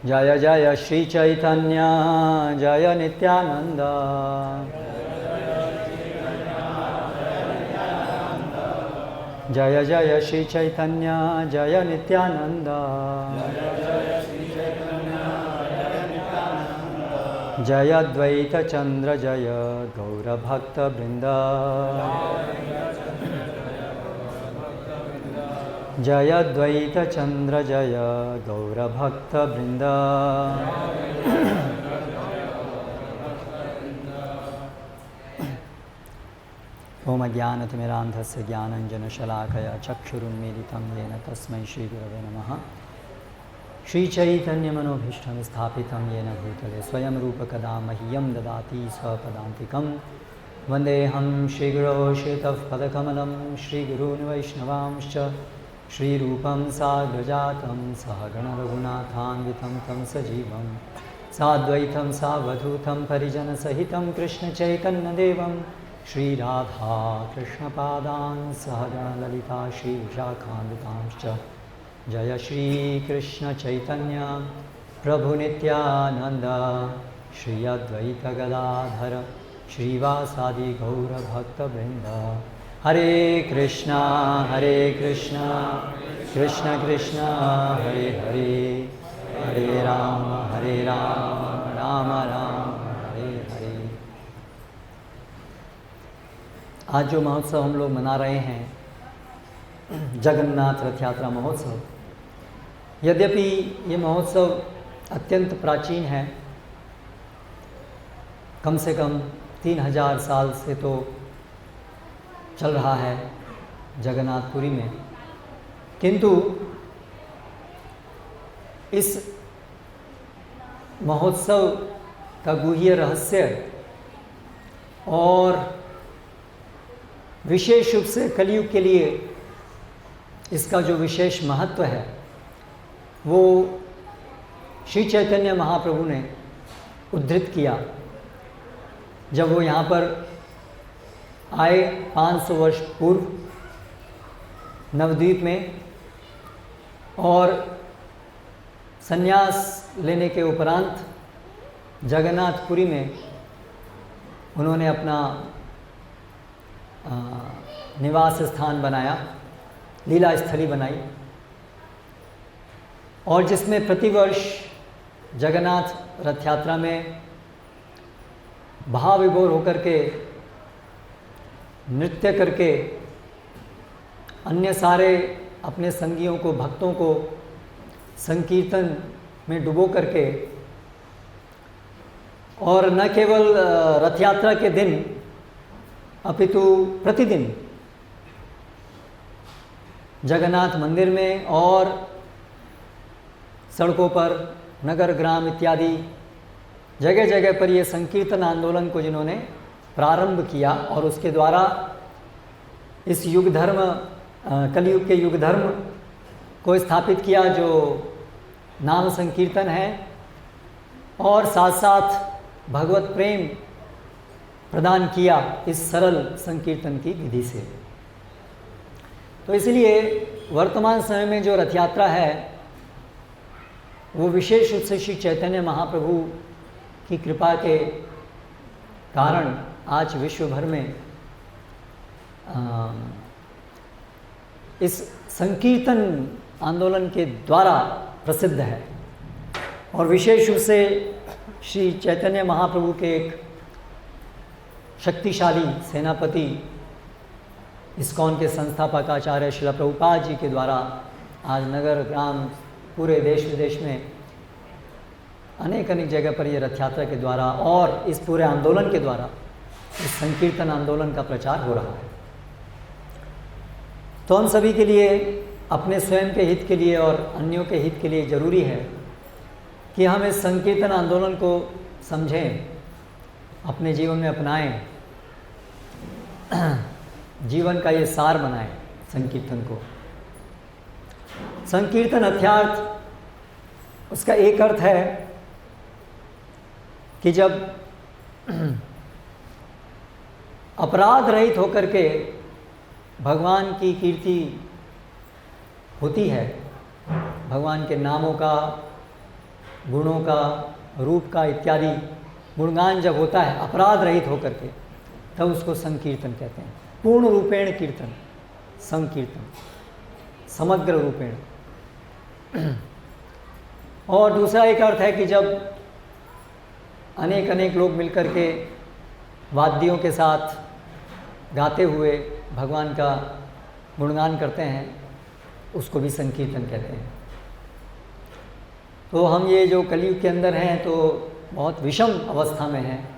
जय जय श्री चैतन्य जय नित्यानंद। जय जय श्री चैतन्य जय नित्यानंद। जय अद्वैत चंद्र जय गौरभक्त वृंद। जय अद्वैत चंद्र जय गौरभक्त वृंद। ओम अज्ञानतिमिरान्धस्य ज्ञानञ्जनशलाकया चक्षुरुन्मीलितं येन तस्मै श्रीगुरवे नमः। श्रीचैतन्यमनोभीष्टं स्थापितं येन भूतले स्वयं रूपकदा मह्यं ददाति स्वपदान्तिकं। वन्देऽहं श्रीगुरो श्रीतःपदकमलं श्रीगुरून् वैष्णवांश्च श्रीरूपं साग्रजातं सहगणरघुनाथान्वितं तं सजीवं साद्वैतं सावधूतं परिजनसहितं कृष्णचैतन्यदेवं श्रीराधा कृष्णपादान् सहगणललिता श्रीविशाखान्वितांश्च। जय श्रीकृष्ण चैतन्य प्रभु नित्यानंद श्री अद्वैत गदाधर श्रीवासादि गौरभक्तवृंद। हरे कृष्णा कृष्ण कृष्ण हरे हरे, हरे राम राम राम हरे हरे। आज जो महोत्सव हम लोग मना रहे हैं जगन्नाथ रथ यात्रा महोत्सव, यद्यपि ये महोत्सव अत्यंत प्राचीन है, कम से कम 3000 साल से तो चल रहा है जगन्नाथपुरी में, किंतु इस महोत्सव का गुह्य रहस्य और विशेष रूप से कलयुग के लिए इसका जो विशेष महत्व है वो श्री चैतन्य महाप्रभु ने उद्धृत किया जब वो यहाँ पर आए 500 वर्ष पूर्व नवद्वीप में, और संन्यास लेने के उपरांत जगन्नाथपुरी में उन्होंने अपना निवास स्थान बनाया, लीला स्थली बनाई, और जिसमें प्रतिवर्ष जगन्नाथ रथ यात्रा में भाव विभोर होकर के नृत्य करके अन्य सारे अपने संगियों को, भक्तों को संकीर्तन में डुबो करके, और न केवल रथ यात्रा के दिन अपितु प्रतिदिन जगन्नाथ मंदिर में और सड़कों पर, नगर ग्राम इत्यादि जगह जगह पर ये संकीर्तन आंदोलन को जिन्होंने प्रारंभ किया, और उसके द्वारा इस युग धर्म, कलयुग के युग धर्म को स्थापित किया जो नाम संकीर्तन है, और साथ साथ भगवत प्रेम प्रदान किया इस सरल संकीर्तन की विधि से। तो इसलिए वर्तमान समय में जो रथ यात्रा है वो विशेष रूप से श्री चैतन्य महाप्रभु की कृपा के कारण आज विश्व भर में इस संकीर्तन आंदोलन के द्वारा प्रसिद्ध है। और विशेष रूप से श्री चैतन्य महाप्रभु के एक शक्तिशाली सेनापति, इस्कॉन के संस्थापक आचार्य श्रील प्रभुपाद जी के द्वारा आज नगर ग्राम पूरे देश विदेश में अनेक जगह पर ये रथ यात्रा के द्वारा और इस पूरे आंदोलन के द्वारा, इस संकीर्तन आंदोलन का प्रचार हो रहा है। तो हम सभी के लिए, अपने स्वयं के हित के लिए और अन्यों के हित के लिए ज़रूरी है कि हम इस संकीर्तन आंदोलन को समझें, अपने जीवन में अपनाएं, जीवन का ये सार बनाएं संकीर्तन को। संकीर्तन अर्थात उसका एक अर्थ है कि जब अपराध रहित होकर के भगवान की कीर्ति होती है, भगवान के नामों का गुणों का, रूप का इत्यादि गुणगान जब होता है अपराध रहित होकर के, तब उसको संकीर्तन कहते हैं। पूर्ण रूपेण कीर्तन, संकीर्तन, समग्र रूपेण। और दूसरा एक अर्थ है कि जब अनेक अनेक लोग मिलकर के वाद्यों के साथ गाते हुए भगवान का गुणगान करते हैं, उसको भी संकीर्तन कहते हैं। तो हम ये जो कलयुग के अंदर हैं तो बहुत विषम अवस्था में हैं।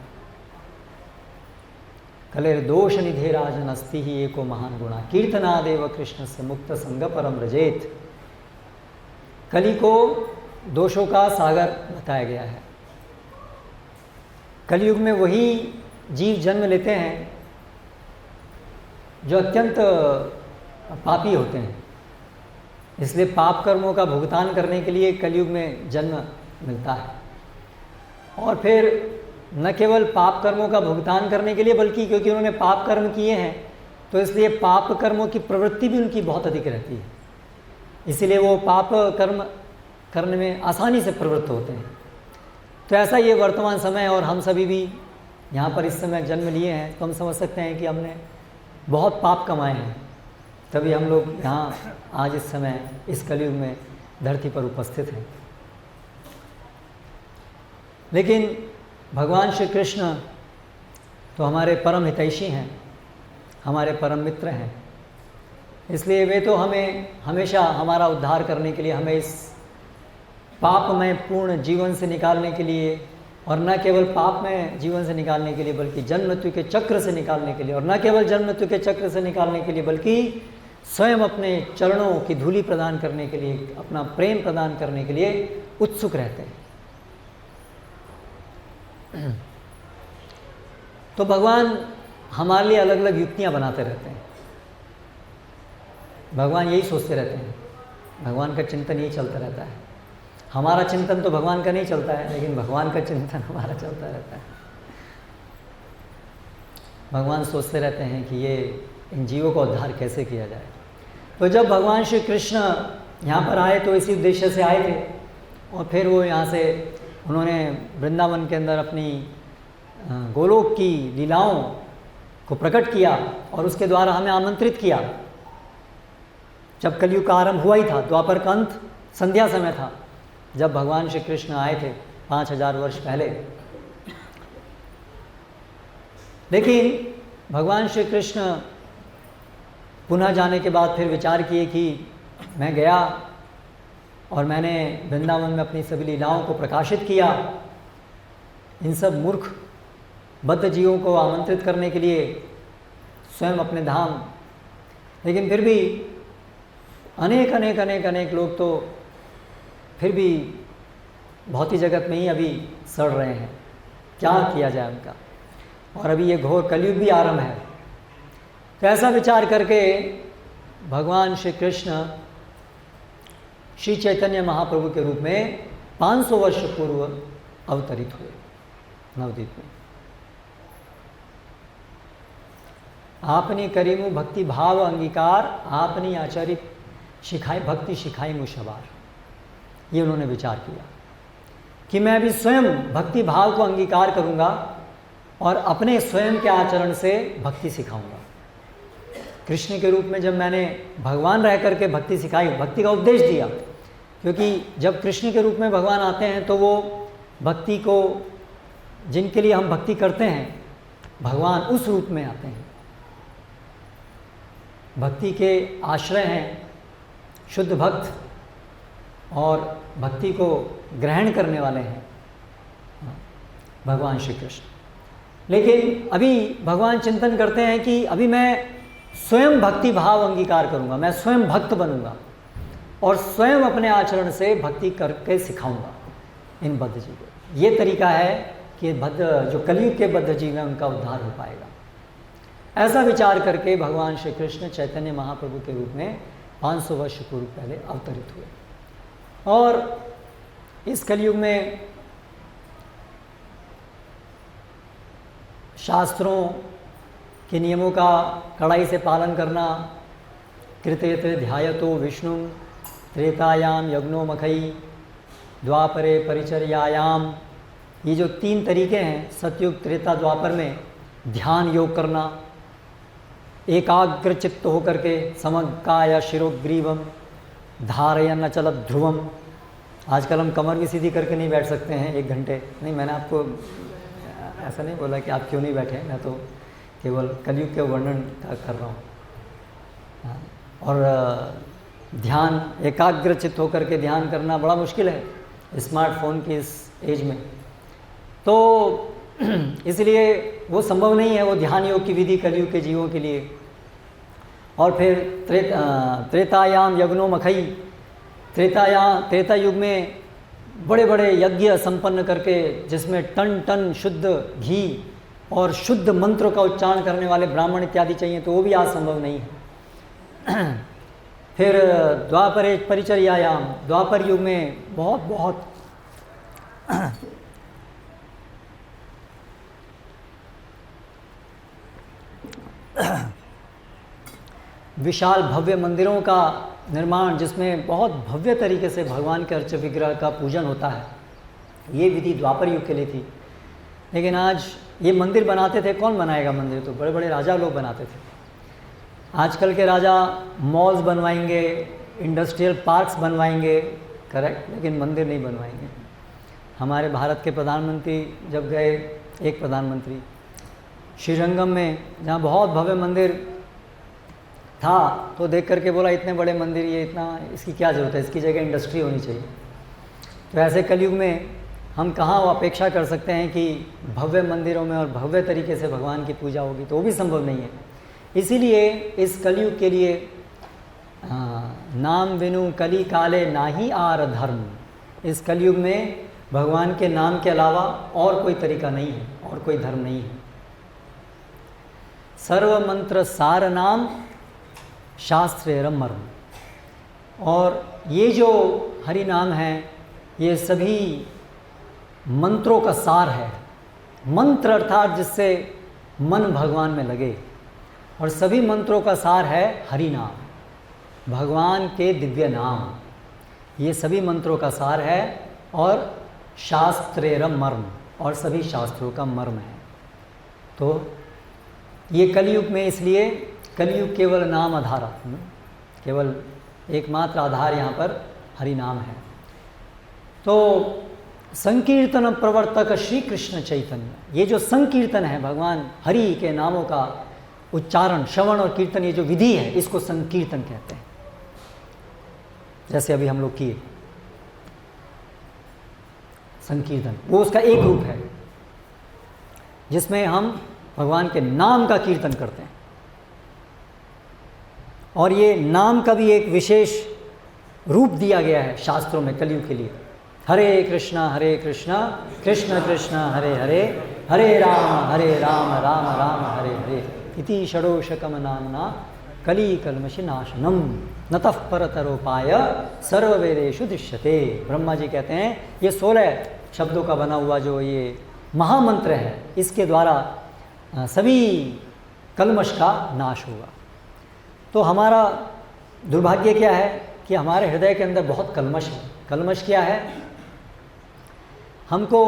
कलेर्दोष निधे राजन अस्ति ही एको महान गुणा कीर्तनादेव कृष्ण से मुक्त संग परम रजेत। कली को दोषों का सागर बताया गया है। कलयुग में वही जीव जन्म लेते हैं जो अत्यंत पापी होते हैं, इसलिए पाप कर्मों का भुगतान करने के लिए कलयुग में जन्म मिलता है। और फिर न केवल पाप कर्मों का भुगतान करने के लिए, बल्कि क्योंकि उन्होंने पाप कर्म किए हैं तो इसलिए पाप कर्मों की प्रवृत्ति भी उनकी बहुत अधिक रहती है, इसीलिए वो पाप कर्म करने में आसानी से प्रवृत्त होते हैं। तो ऐसा ये वर्तमान समय, और हम सभी भी यहाँ पर इस समय जन्म लिए हैं, तो हम समझ सकते हैं कि हमने बहुत पाप कमाए हैं, तभी हम लोग यहाँ आज इस समय इस कलयुग में धरती पर उपस्थित हैं। लेकिन भगवान श्री कृष्ण तो हमारे परम हितैषी हैं, हमारे परम मित्र हैं, इसलिए वे तो हमें हमेशा हमारा उद्धार करने के लिए, हमें इस पापमय पूर्ण जीवन से निकालने के लिए, और न केवल पापमय जीवन से निकालने के लिए बल्कि जन्म मृत्यु के चक्र से निकालने के लिए, और न केवल जन्म मृत्यु के चक्र से निकालने के लिए बल्कि स्वयं अपने चरणों की धूलि प्रदान करने के लिए, अपना प्रेम प्रदान करने के लिए उत्सुक रहते हैं। तो भगवान हमारे लिए अलग अलग युक्तियां बनाते रहते हैं। भगवान यही सोचते रहते हैं, भगवान का चिंतन यही चलता रहता है। हमारा चिंतन तो भगवान का नहीं चलता है, लेकिन भगवान का चिंतन हमारा चलता रहता है। भगवान सोचते रहते हैं कि ये इन जीवों का उद्धार कैसे किया जाए। तो जब भगवान श्री कृष्ण यहाँ पर आए तो इसी उद्देश्य से आए थे, और फिर वो यहाँ से उन्होंने वृंदावन के अंदर अपनी गोलोक की लीलाओं को प्रकट किया और उसके द्वारा हमें आमंत्रित किया। जब कलयुग का आरंभ हुआ ही था, द्वापर का अंत संध्या समय था, जब भगवान श्री कृष्ण आए थे 5000 वर्ष पहले। लेकिन भगवान श्री कृष्ण पुनः जाने के बाद फिर विचार किए कि मैं गया और मैंने वृंदावन में अपनी सभी लीलाओं को प्रकाशित किया, इन सब मूर्ख बद्ध जीवों को आमंत्रित करने के लिए स्वयं अपने धाम। लेकिन फिर भी अनेक लोग तो फिर भी भौतिक जगत में ही अभी सड़ रहे हैं, क्या किया जाए उनका। और अभी ये घोर कलयुग भी आरंभ है। तो ऐसा विचार करके भगवान श्री कृष्ण श्री चैतन्य महाप्रभु के रूप में 500 वर्ष पूर्व अवतरित हुए नवद्वीप में। आपने करीमु भक्ति भाव अंगीकार, आपने आचार्य शिखाई भक्ति शिखाई मुशबार। ये उन्होंने विचार किया कि मैं भी स्वयं भक्ति भाव को अंगीकार करूंगा और अपने स्वयं के आचरण से भक्ति सिखाऊंगा। कृष्ण के रूप में जब मैंने भगवान रह करके भक्ति सिखाई, भक्ति का उपदेश दिया, क्योंकि जब कृष्ण के रूप में भगवान आते हैं तो वो भक्ति को, जिनके लिए हम भक्ति करते हैं, भगवान उस रूप में आते हैं, भक्ति के आश्रय हैं, शुद्ध भक्त और भक्ति को ग्रहण करने वाले हैं भगवान श्री कृष्ण। लेकिन अभी भगवान चिंतन करते हैं कि अभी मैं स्वयं भक्ति भाव अंगीकार करूंगा, मैं स्वयं भक्त बनूंगा और स्वयं अपने आचरण से भक्ति करके सिखाऊंगा इन बद्ध जीवों को। ये तरीका है कि बद्ध जो कलयुग के बद्ध जीव हैं उनका उद्धार हो पाएगा। ऐसा विचार करके भगवान श्री कृष्ण चैतन्य महाप्रभु के रूप में 500 वर्ष पूर्व पहले अवतरित हुए। और इस कलयुग में शास्त्रों के नियमों का कड़ाई से पालन करना, कृतयते ध्यायतो विष्णु त्रेतायाम यज्ञो मखई द्वापरे परिचर्यायाम, ये जो 3 तरीके हैं सतयुग त्रेता द्वापर में, ध्यान योग करना, एकाग्र चित्त होकर के, समकाय शिरोग्रीवम धारयन अचलत ध्रुवम। आजकल हम कमर भी सीधी करके नहीं बैठ सकते हैं 1 घंटे, नहीं, मैंने आपको ऐसा नहीं बोला कि आप क्यों नहीं बैठे, मैं तो केवल कलयुग के वर्णन कर रहा हूँ। और ध्यान, एकाग्र चित्त होकर के ध्यान करना बड़ा मुश्किल है स्मार्टफोन की इस एज में, तो इसलिए वो संभव नहीं है वो ध्यान योग की विधि कलयुग के जीवों के लिए। और फिर त्रेतायाम यज्ञो मखई, त्रेता युग में बड़े बड़े यज्ञ संपन्न करके जिसमें टन टन शुद्ध घी और शुद्ध मंत्र का उच्चारण करने वाले ब्राह्मण इत्यादि चाहिए, तो वो भी आज संभव नहीं है। फिर द्वापरे परिचर्यायाम, द्वापर युग में बहुत बहुत विशाल भव्य मंदिरों का निर्माण, जिसमें बहुत भव्य तरीके से भगवान के अर्च विग्रह का पूजन होता है, ये विधि द्वापर युग के लिए थी। लेकिन आज ये मंदिर बनाते थे, कौन बनाएगा मंदिर, तो बड़े बड़े राजा लोग बनाते थे। आजकल के राजा मॉल्स बनवाएंगे, इंडस्ट्रियल पार्क्स बनवाएंगे, करेक्ट, लेकिन मंदिर नहीं बनवाएंगे। हमारे भारत के प्रधानमंत्री जब गए, एक प्रधानमंत्री श्रीरंगम में, जहाँ बहुत भव्य मंदिर था, तो देख करके बोला इतने बड़े मंदिर, ये इतना, इसकी क्या ज़रूरत है, इसकी जगह इंडस्ट्री होनी चाहिए। तो ऐसे कलयुग में हम कहाँ अपेक्षा कर सकते हैं कि भव्य मंदिरों में और भव्य तरीके से भगवान की पूजा होगी, तो वो भी संभव नहीं है। इसीलिए इस कलयुग के लिए नाम विनु कली काले नाही आर धर्म, इस कलयुग में भगवान के नाम के अलावा और कोई तरीका नहीं है और कोई धर्म नहीं है। सर्व मंत्र सार नाम शास्त्र मर्म, और ये जो हरि नाम है ये सभी मंत्रों का सार है। मंत्र अर्थात जिससे मन भगवान में लगे, और सभी मंत्रों का सार है हरि नाम, भगवान के दिव्य नाम, ये सभी मंत्रों का सार है। और शास्त्रेरम मर्म, और सभी शास्त्रों का मर्म है। तो ये कलयुग में, इसलिए कलयुग केवल नाम आधार, केवल एकमात्र आधार यहाँ पर हरि नाम है। तो संकीर्तन प्रवर्तक श्री कृष्ण चैतन्य, ये जो संकीर्तन है भगवान हरि के नामों का उच्चारण, श्रवण और कीर्तन, ये जो विधि है इसको संकीर्तन कहते हैं। जैसे अभी हम लोग किए संकीर्तन, वो उसका एक रूप है जिसमें हम भगवान के नाम का कीर्तन करते हैं। और ये नाम का भी एक विशेष रूप दिया गया है शास्त्रों में कलयुग के लिए। हरे कृष्णा कृष्ण कृष्ण हरे हरे, हरे राम राम राम हरे हरे, इति षडोषकम नामना कली कल्मषि नाशनम नतः परतरोपाय सर्ववेदेषु दृश्यते। ब्रह्मा जी कहते हैं ये 16 शब्दों का बना हुआ जो ये महामंत्र है, इसके द्वारा सभी कल्मष का नाश होगा। तो हमारा दुर्भाग्य क्या है कि हमारे हृदय के अंदर बहुत कल्मष है। कल्मष क्या है? हमको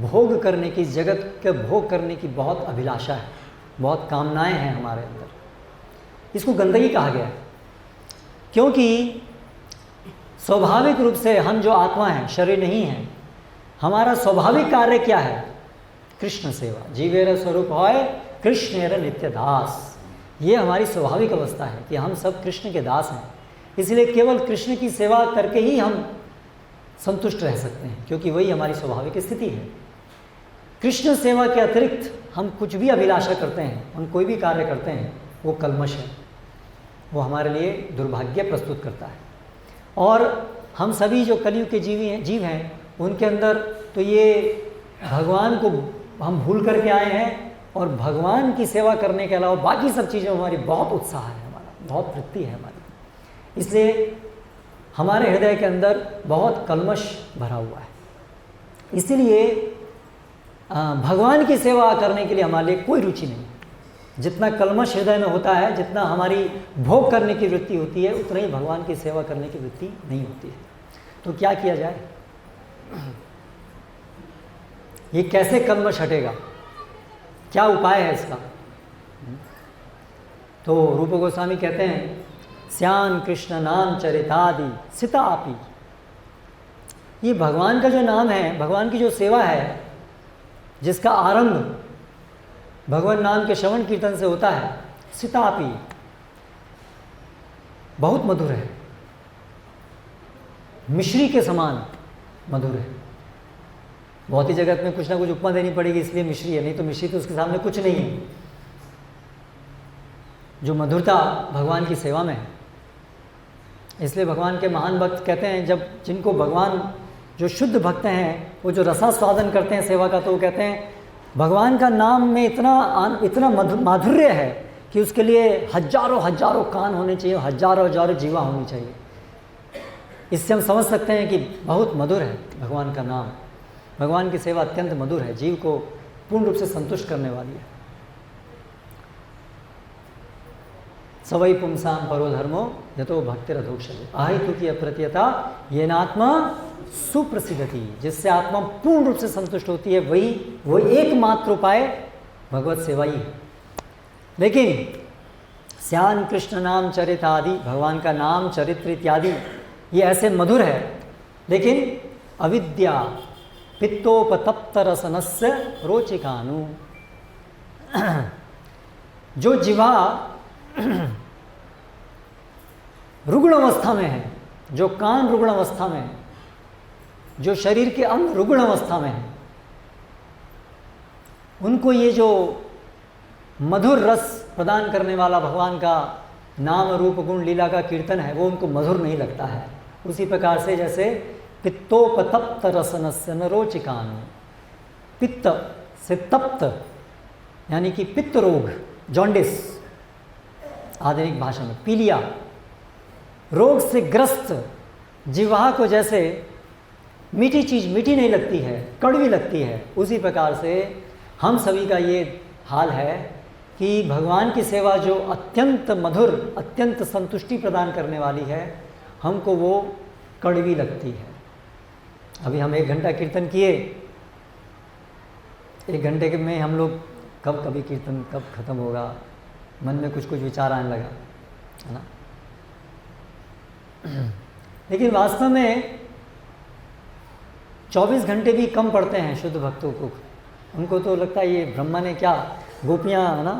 भोग करने की, जगत के भोग करने की बहुत अभिलाषा है, बहुत कामनाएं हैं हमारे अंदर। इसको गंदगी कहा गया है, क्योंकि स्वाभाविक रूप से हम जो आत्मा हैं, शरीर नहीं है, हमारा स्वाभाविक कार्य क्या है? कृष्ण सेवा। जीवेर स्वरूप होय कृष्णेर नित्य दास, ये हमारी स्वाभाविक अवस्था है कि हम सब कृष्ण के दास हैं। इसलिए केवल कृष्ण की सेवा करके ही हम संतुष्ट रह सकते हैं, क्योंकि वही हमारी स्वाभाविक स्थिति है। कृष्ण सेवा के अतिरिक्त हम कुछ भी अभिलाषा करते हैं, हम कोई भी कार्य करते हैं, वो कल्मष है, वो हमारे लिए दुर्भाग्य प्रस्तुत करता है। और हम सभी जो कलयुग के जीव हैं उनके अंदर तो ये भगवान को हम भूल करके आए हैं, और भगवान की सेवा करने के अलावा बाकी सब चीज़ें हमारी बहुत उत्साह है, हमारा बहुत वृत्ति है हमारी। इसलिए हमारे हृदय के अंदर बहुत कल्मष भरा हुआ है। इसीलिए भगवान की सेवा करने के लिए हमारे लिए कोई रुचि नहीं है। जितना कल्मष हृदय में होता है, जितना हमारी भोग करने की वृत्ति होती है, उतना ही भगवान की सेवा करने की वृत्ति नहीं होती है। तो क्या किया जाए? ये कैसे कल्मश हटेगा, क्या उपाय है इसका? तो रूप गोस्वामी कहते हैं श्याम कृष्ण नाम चरितादि सितापि, ये भगवान का जो नाम है, भगवान की जो सेवा है, जिसका आरंभ भगवान नाम के श्रवण कीर्तन से होता है, सितापि बहुत मधुर है, मिश्री के समान मधुर है। बहुत ही जगत में कुछ ना कुछ उपमा देनी पड़ेगी, इसलिए मिश्री है, नहीं तो मिश्री तो उसके सामने कुछ नहीं है। जो मधुरता भगवान की सेवा में है, इसलिए भगवान के महान भक्त कहते हैं, जब जिनको भगवान, जो शुद्ध भक्त हैं, वो जो रसास्वादन करते हैं सेवा का, तो वो कहते हैं भगवान का नाम में इतना माधुर्य है कि उसके लिए हजारों हजारों कान होने चाहिए, हजारों हजारों जीवा होनी चाहिए। इससे हम समझ सकते हैं कि बहुत मधुर है भगवान का नाम। भगवान की सेवा अत्यंत मधुर है, जीव को पूर्ण रूप से संतुष्ट करने वाली है। सवै पुंसाम परो धर्मो यतो भक्तिरधोक्षजे आहितु की अप्रत्यता ये नात्मा सुप्रसिद्धति, जिससे आत्मा पूर्ण रूप से संतुष्ट होती है, वो एकमात्र उपाय भगवत सेवा ही है। लेकिन श्याम कृष्ण नाम चरित आदि, भगवान का नाम चरित्र इत्यादि ये ऐसे मधुर है, लेकिन अविद्या पित्तोपतप्त रसनस्य रोचिकानु, जो जिह्वा रुग्ण अवस्था में है, जो कान रुग्ण अवस्था में है, जो शरीर के अंग रुग्ण अवस्था में है, उनको ये जो मधुर रस प्रदान करने वाला भगवान का नाम रूप गुण लीला का कीर्तन है, वो उनको मधुर नहीं लगता है। उसी प्रकार से जैसे पित्तोपतप्त रसनस्य न रोचिकानु, पित्त से तप्त यानी कि पित्त रोग, जॉन्डिस आधुनिक भाषा में, पीलिया रोग से ग्रस्त जिह्वा को जैसे मीठी चीज़ मीठी नहीं लगती है, कड़वी लगती है, उसी प्रकार से हम सभी का ये हाल है कि भगवान की सेवा जो अत्यंत मधुर, अत्यंत संतुष्टि प्रदान करने वाली है, हमको वो कड़वी लगती है। अभी हम 1 घंटा कीर्तन किए, 1 घंटे के में हम लोग कभी कीर्तन कब खत्म होगा, मन में कुछ विचार आने लगा, है ना। लेकिन वास्तव में 24 घंटे भी कम पड़ते हैं शुद्ध भक्तों को। उनको तो लगता है ये ब्रह्मा ने क्या, गोपियाँ है ना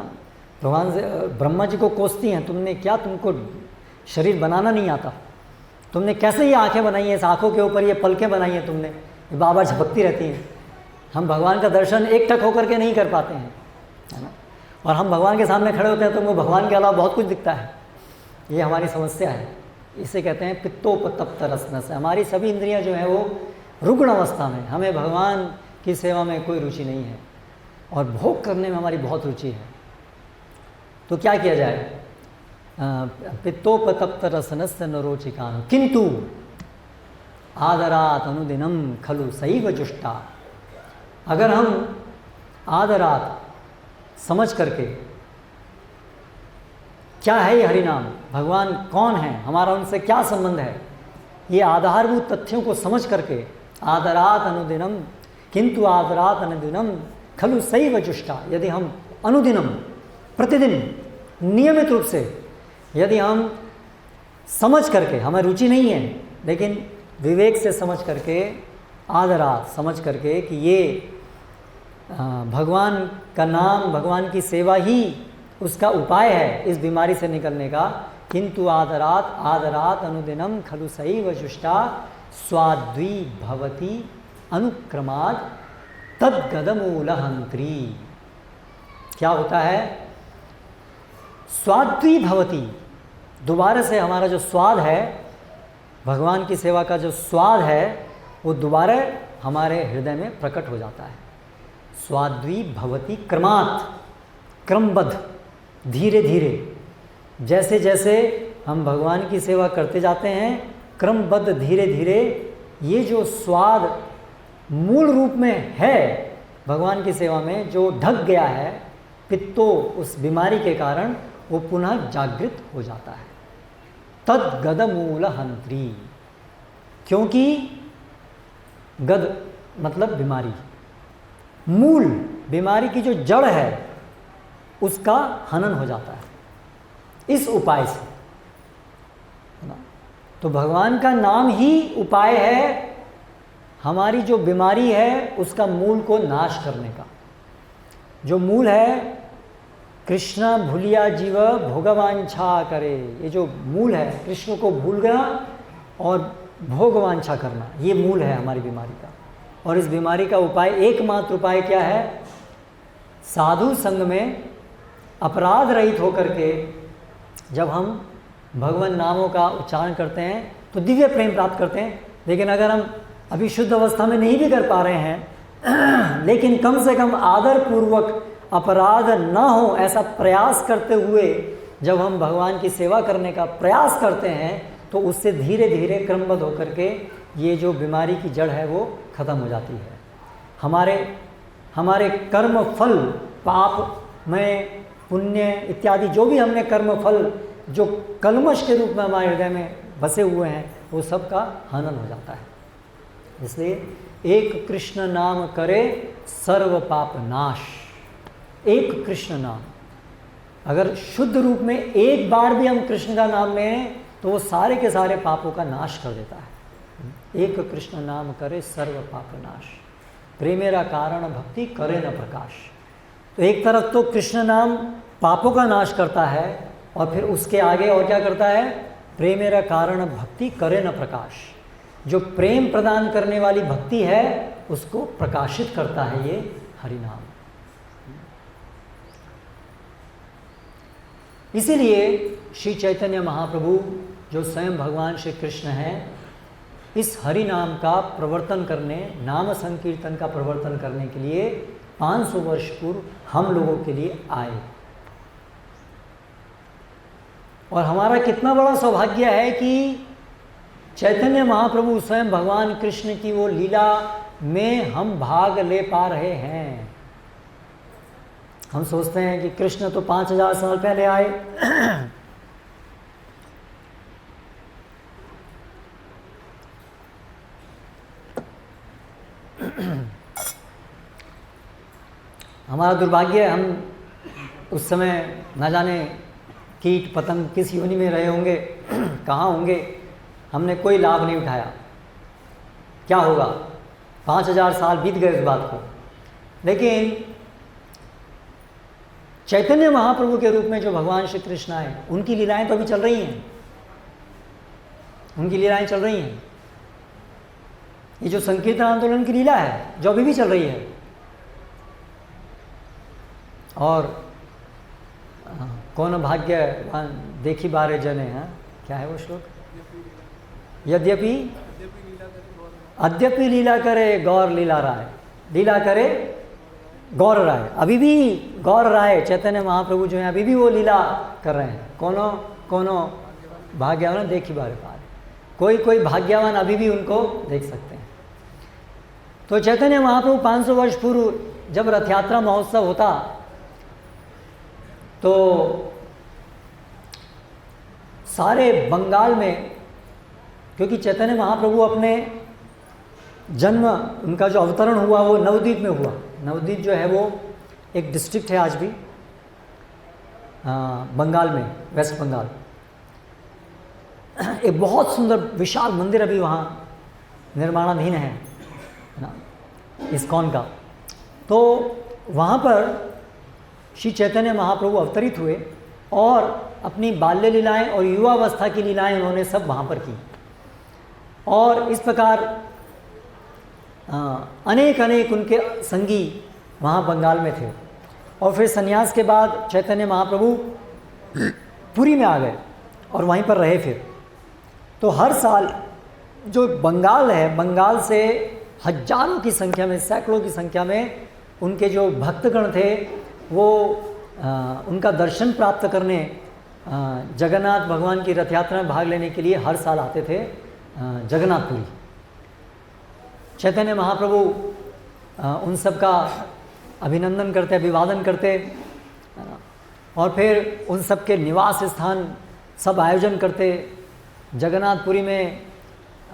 भगवान से ब्रह्मा जी को कोसती हैं, तुमने क्या, तुमको शरीर बनाना नहीं आता, तुमने कैसे ये आंखें बनाई हैं, इस आँखों के ऊपर ये पलकें बनाई हैं तुमने, ये बार बार झपकती रहती हैं। हम भगवान का दर्शन एक टक होकर के नहीं कर पाते हैं, है ना। और हम भगवान के सामने खड़े होते हैं तो वो भगवान के अलावा बहुत कुछ दिखता है। ये हमारी समस्या है। इसे कहते हैं पित्तोपतप्त रसनस। हमारी सभी इंद्रियां जो हैं वो रुग्ण अवस्था में, हमें भगवान की सेवा में कोई रुचि नहीं है और भोग करने में हमारी बहुत रुचि है। तो क्या किया जाए? पित्तोपतप्त रसनस्य न रोचिकानु किंतु आदरात अनुदिनम खलु सैव जुष्टा। अगर हम आदरात समझ करके, क्या है ये हरिनाम, भगवान कौन है, हमारा उनसे क्या संबंध है, ये आधारभूत तथ्यों को समझ करके, आदरात अनुदिनम किंतु आदरात अनुदिनम खलु सैव जुष्टा, यदि हम अनुदिनम प्रतिदिन नियमित रूप से, यदि हम समझ करके, हमें रुचि नहीं है लेकिन विवेक से समझ करके, आदरात समझ करके कि ये भगवान का नाम, भगवान की सेवा ही उसका उपाय है इस बीमारी से निकलने का, किंतु आदरात आदरात अनुदिनम खलु सैव जुष्टा स्वाद्वी भवती अनुक्रमात् तद्गदमूलहंत्री। क्या होता है? स्वाद्वी भवती, दोबारा से हमारा जो स्वाद है, भगवान की सेवा का जो स्वाद है, वो दोबारा हमारे हृदय में प्रकट हो जाता है। स्वाद्वी भवती क्रमात्, क्रमबद्ध, धीरे धीरे, जैसे जैसे हम भगवान की सेवा करते जाते हैं, क्रमबद्ध धीरे धीरे ये जो स्वाद मूल रूप में है भगवान की सेवा में, जो ढक गया है पित्तो उस बीमारी के कारण, वो पुनः जागृत हो जाता है। तद्गदमूलहंत्री, क्योंकि गद मतलब बीमारी, मूल बीमारी की जो जड़ है उसका हनन हो जाता है इस उपाय से, है ना। तो भगवान का नाम ही उपाय है हमारी जो बीमारी है उसका मूल को नाश करने का। जो मूल है कृष्ण भूलिया जीव भोगवांछा करे, ये जो मूल है कृष्ण को भूलना और भोगवांछा करना, ये मूल है हमारी बीमारी का। और इस बीमारी का उपाय, एकमात्र उपाय क्या है? साधु संग में अपराध रहित होकर के जब हम भगवान नामों का उच्चारण करते हैं तो दिव्य प्रेम प्राप्त करते हैं। लेकिन अगर हम अभी शुद्ध अवस्था में नहीं भी कर पा रहे हैं लेकिन कम से कम आदर पूर्वक अपराध न हो ऐसा प्रयास करते हुए जब हम भगवान की सेवा करने का प्रयास करते हैं तो उससे धीरे धीरे क्रमबद्ध होकर के ये जो बीमारी की जड़ है वो खत्म हो जाती है। हमारे कर्म फल, पाप में पुण्य इत्यादि जो भी हमने कर्म फल जो कलमश के रूप में हमारे हृदय में बसे हुए हैं वो सब का हनन हो जाता है। इसलिए एक कृष्ण नाम करे सर्व पाप नाश। एक कृष्ण नाम, अगर शुद्ध रूप में एक बार भी हम कृष्ण का नाम लें तो वो सारे के सारे पापों का नाश कर देता है। एक कृष्ण नाम करे सर्व पाप नाश, प्रेमेरा कारण भक्ति करे न प्रकाश। तो एक तरफ तो कृष्ण नाम पापों का नाश करता है और फिर उसके आगे और क्या करता है? प्रेमेरा कारण भक्ति करे न प्रकाश। जो प्रेम प्रदान करने वाली भक्ति है उसको प्रकाशित करता है ये हरि नाम। इसीलिए श्री चैतन्य महाप्रभु जो स्वयं भगवान श्री कृष्ण हैं, इस हरि नाम का प्रवर्तन करने, नाम संकीर्तन का प्रवर्तन करने के लिए 500 वर्ष पूर्व हम लोगों के लिए आए। और हमारा कितना बड़ा सौभाग्य है कि चैतन्य महाप्रभु स्वयं भगवान कृष्ण की वो लीला में हम भाग ले पा रहे हैं। हम सोचते हैं कि कृष्ण तो 5000 साल पहले आए हमारा दुर्भाग्य है हम उस समय न जाने कीट पतंग किस योनि में रहे होंगे कहाँ होंगे, हमने कोई लाभ नहीं उठाया। क्या होगा, 5000 साल बीत गए उस बात को। लेकिन चैतन्य महाप्रभु के रूप में जो भगवान श्री कृष्ण आए उनकी लीलाएं तो अभी चल रही हैं, उनकी लीलाएं चल रही हैं। ये जो संकीर्तन आंदोलन की लीला है जो अभी भी चल रही है। और कौन भाग्यवान देखी बारे जने हैं, क्या है वो श्लोक? यद्यपि अद्यपि लीला करे गौर लीला राय, लीला करे गौर राय। अभी भी गौर राय चैतन्य महाप्रभु जो हैं अभी भी वो लीला कर रहे हैं। कोनो भाग्यवान देखी बारे पार, कोई भाग्यवान अभी भी उनको देख सकते हैं। तो चैतन्य महाप्रभु 500 वर्ष पूर्व जब रथ यात्रा महोत्सव होता तो सारे बंगाल में, क्योंकि चैतन्य महाप्रभु अपने जन्म, उनका जो अवतरण हुआ वो नवद्वीप में हुआ। नवद्वीप जो है वो एक डिस्ट्रिक्ट है आज भी बंगाल में, वेस्ट बंगाल। एक बहुत सुंदर विशाल मंदिर अभी वहाँ निर्माणाधीन है ना, इस्कॉन का। तो वहाँ पर श्री चैतन्य महाप्रभु अवतरित हुए और अपनी बाल्य लीलाएं और युवावस्था की लीलाएं उन्होंने सब वहाँ पर की। और इस प्रकार अनेक उनके संगी वहाँ बंगाल में थे। और फिर संन्यास के बाद चैतन्य महाप्रभु पुरी में आ गए और वहीं पर रहे फिर। तो हर साल जो बंगाल है, बंगाल से हजारों की संख्या में, सैकड़ों की संख्या में उनके जो भक्तगण थे वो उनका दर्शन प्राप्त करने जगन्नाथ भगवान की रथ यात्रा में भाग लेने के लिए हर साल आते थे जगन्नाथपुरी। चैतन्य महाप्रभु उन सब का अभिनंदन करते, अभिवादन करते और फिर उन सब के निवास स्थान सब आयोजन करते। जगन्नाथपुरी में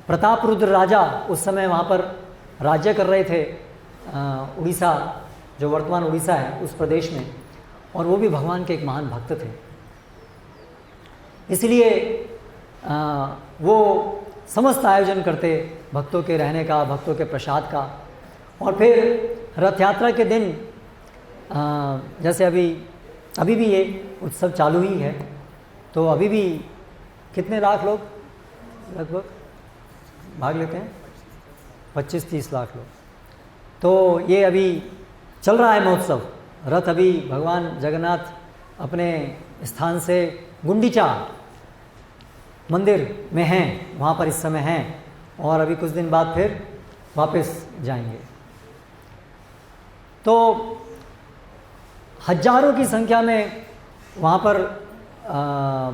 प्रताप रुद्र राजा उस समय वहाँ पर राज्य कर रहे थे उड़ीसा, जो वर्तमान उड़ीसा है उस प्रदेश में, और वो भी भगवान के एक महान भक्त थे। इसलिए वो समस्त आयोजन करते भक्तों के रहने का, भक्तों के प्रसाद का। और फिर रथ यात्रा के दिन जैसे अभी भी ये उत्सव चालू ही है, तो अभी भी कितने लाख लोग लगभग भाग लेते हैं? 25-30 लाख लोग। तो ये अभी चल रहा है महोत्सव। रथ अभी भगवान जगन्नाथ अपने स्थान से गुंडीचा मंदिर में हैं, वहाँ पर इस समय हैं, और अभी कुछ दिन बाद फिर वापस जाएंगे। तो हजारों की संख्या में वहाँ पर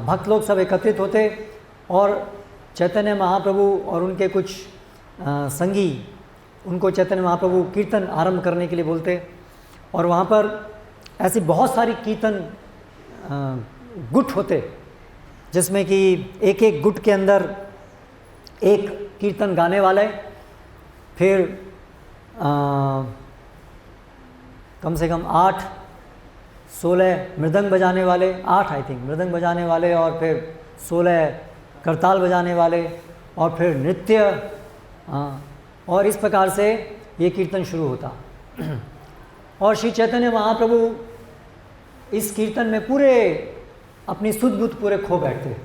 भक्त लोग सब एकत्रित होते, और चैतन्य महाप्रभु और उनके कुछ संगी उनको चैतन्य महाप्रभु कीर्तन आरंभ करने के लिए बोलते, और वहाँ पर ऐसी बहुत सारी कीर्तन गुट होते, जिसमें कि एक एक गुट के अंदर एक कीर्तन गाने वाले, फिर कम से कम 8-16 मृदंग बजाने वाले, 8 आई थिंक मृदंग बजाने वाले, और फिर 16 करताल बजाने वाले, और फिर नृत्य, और इस प्रकार से ये कीर्तन शुरू होता। और श्री चैतन्य महाप्रभु इस कीर्तन में पूरे अपनी सुध बुद्ध पूरे खो बैठते,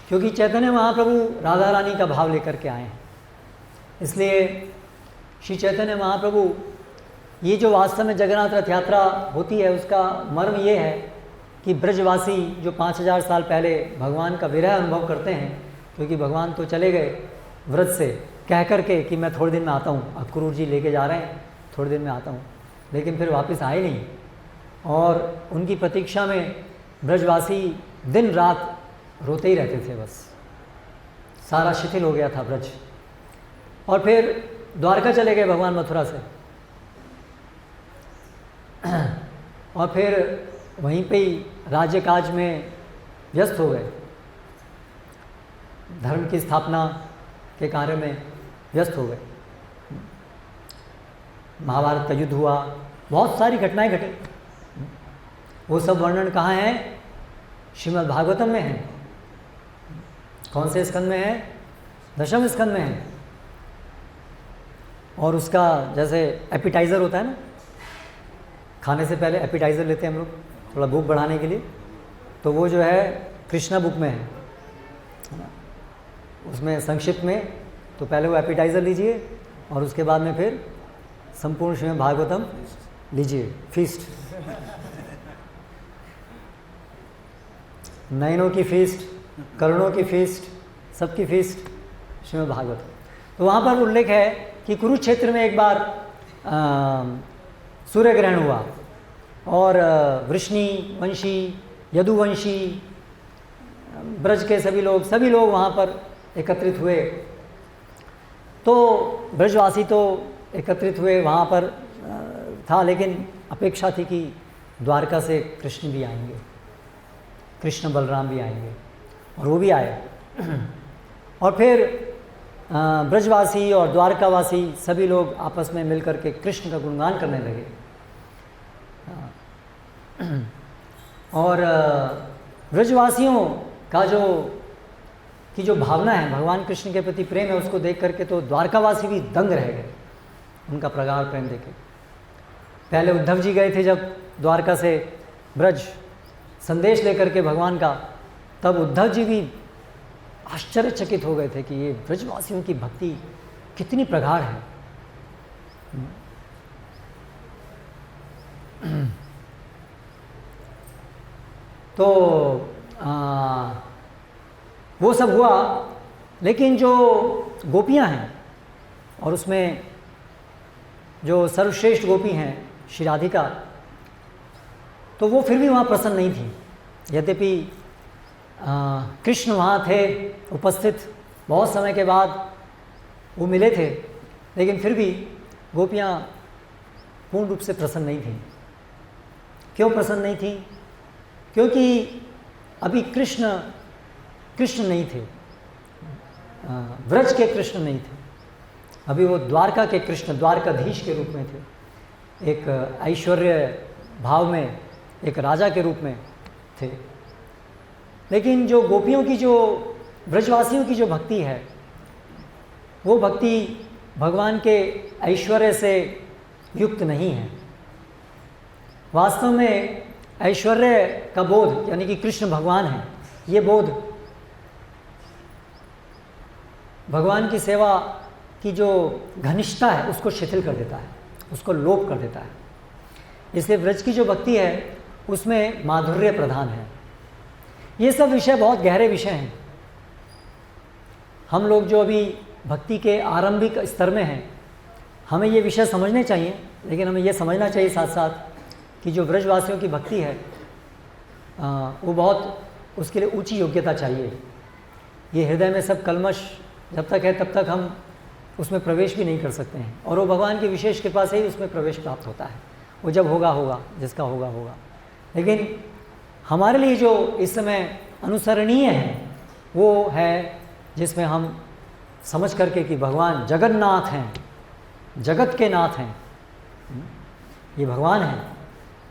क्योंकि चैतन्य महाप्रभु राधा रानी का भाव लेकर के आए हैं। इसलिए श्री चैतन्य महाप्रभु, ये जो वास्तव में जगन्नाथ रथ यात्रा होती है, उसका मर्म ये है कि ब्रजवासी जो 5000 साल पहले भगवान का विरह अनुभव करते हैं, क्योंकि भगवान तो चले गए व्रत से कह कर के कि मैं थोड़े दिन में आता हूँ, अक्रूर जी लेके जा रहे हैं, थोड़े दिन में आता हूँ, लेकिन फिर वापस आए नहीं। और उनकी प्रतीक्षा में ब्रजवासी दिन रात रोते ही रहते थे, बस सारा शिथिल हो गया था ब्रज। और फिर द्वारका चले गए भगवान मथुरा से, और फिर वहीं पे ही राज्य काज में व्यस्त हो गए, धर्म की स्थापना के कार्य में व्यस्त हो गए। महाभारत का युद्ध हुआ, बहुत सारी घटनाएं घटी, वो सब वर्णन कहाँ है? श्रीमद् भागवतम में है। कौन से स्कंद में है? 10वें स्कंद में है। और उसका जैसे एपिटाइज़र होता है ना, खाने से पहले एपिटाइज़र लेते हैं हम लोग थोड़ा भूख बढ़ाने के लिए, तो वो जो है कृष्णा बुक में है, उसमें संक्षिप्त में। तो पहले वो एपिटाइज़र लीजिए, और उसके बाद में फिर संपूर्ण श्रीमद् भागवतम लीजिए, फीस्ट, नयनों की फीस्ट, करुणों की फीस्ट, सबकी फीस्ट श्रीमद् भागवत। तो वहाँ पर उल्लेख है कि कुरुक्षेत्र में एक बार सूर्य ग्रहण हुआ, और वृष्णि वंशी, यदुवंशी, ब्रज के सभी लोग वहाँ पर एकत्रित हुए। तो ब्रजवासी तो एकत्रित हुए वहाँ पर था, लेकिन अपेक्षा थी कि द्वारका से कृष्ण भी आएंगे, कृष्ण बलराम भी आएंगे, और वो भी आए। और फिर ब्रजवासी और द्वारकावासी सभी लोग आपस में मिलकर के कृष्ण का गुणगान करने लगे। और ब्रजवासियों का जो भावना है, भगवान कृष्ण के प्रति प्रेम है, उसको देख करके तो द्वारकावासी भी दंग रह गए, उनका प्रगाढ़ प्रेम देखे। पहले उद्धव जी गए थे जब द्वारका से ब्रज संदेश लेकर के भगवान का, तब उद्धव जी भी आश्चर्यचकित हो गए थे कि ये ब्रजवासियों की भक्ति कितनी प्रगाढ़ है। तो वो सब हुआ, लेकिन जो गोपियां हैं, और उसमें जो सर्वश्रेष्ठ गोपी हैं श्री राधिका, तो वो फिर भी वहाँ प्रसन्न नहीं थी। यद्यपि कृष्ण वहाँ थे उपस्थित, बहुत समय के बाद वो मिले थे, लेकिन फिर भी गोपियाँ पूर्ण रूप से प्रसन्न नहीं थीं। क्यों प्रसन्न नहीं थीं? क्योंकि अभी कृष्ण नहीं थे, व्रज के कृष्ण नहीं थे। अभी वो द्वारका के कृष्ण द्वारकाधीश के रूप में थे, एक ऐश्वर्य भाव में एक राजा के रूप में थे। लेकिन जो गोपियों की, जो ब्रजवासियों की जो भक्ति है, वो भक्ति भगवान के ऐश्वर्य से युक्त नहीं है। वास्तव में ऐश्वर्य का बोध, यानी कि कृष्ण भगवान है, ये बोध भगवान की सेवा की जो घनिष्ठता है उसको शिथिल कर देता है, उसको लोप कर देता है। इसलिए व्रज की जो भक्ति है उसमें माधुर्य प्रधान है। ये सब विषय बहुत गहरे विषय हैं। हम लोग जो अभी भक्ति के आरंभिक स्तर में हैं, हमें ये विषय समझने चाहिए, लेकिन हमें ये समझना चाहिए साथ साथ कि जो ब्रजवासियों की भक्ति है वो बहुत, उसके लिए ऊंची योग्यता चाहिए। ये हृदय में सब कलमश जब तक है तब तक हम उसमें प्रवेश भी नहीं कर सकते हैं, और वो भगवान की विशेष कृपा से ही उसमें प्रवेश प्राप्त होता है। वो जब होगा होगा, जिसका होगा होगा। लेकिन हमारे लिए जो इस समय अनुसरणीय है वो है जिसमें हम समझ करके कि भगवान जगन्नाथ हैं, जगत के नाथ हैं, ये भगवान हैं,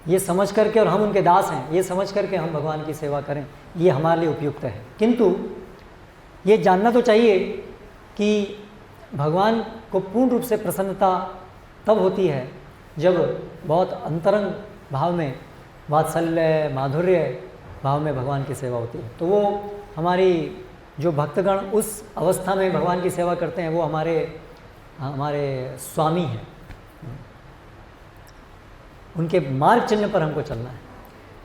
ये समझ करके, और हम उनके दास हैं, ये समझ करके हम भगवान की सेवा करें, ये हमारे लिए उपयुक्त है। किंतु ये जानना तो चाहिए कि भगवान को पूर्ण रूप से प्रसन्नता तब होती है जब बहुत अंतरंग भाव में, वात्सल्य माधुर्य भाव में भगवान की सेवा होती है। तो वो हमारी जो भक्तगण उस अवस्था में भगवान की सेवा करते हैं वो हमारे स्वामी हैं, उनके मार्ग चिन्ह पर हमको चलना है।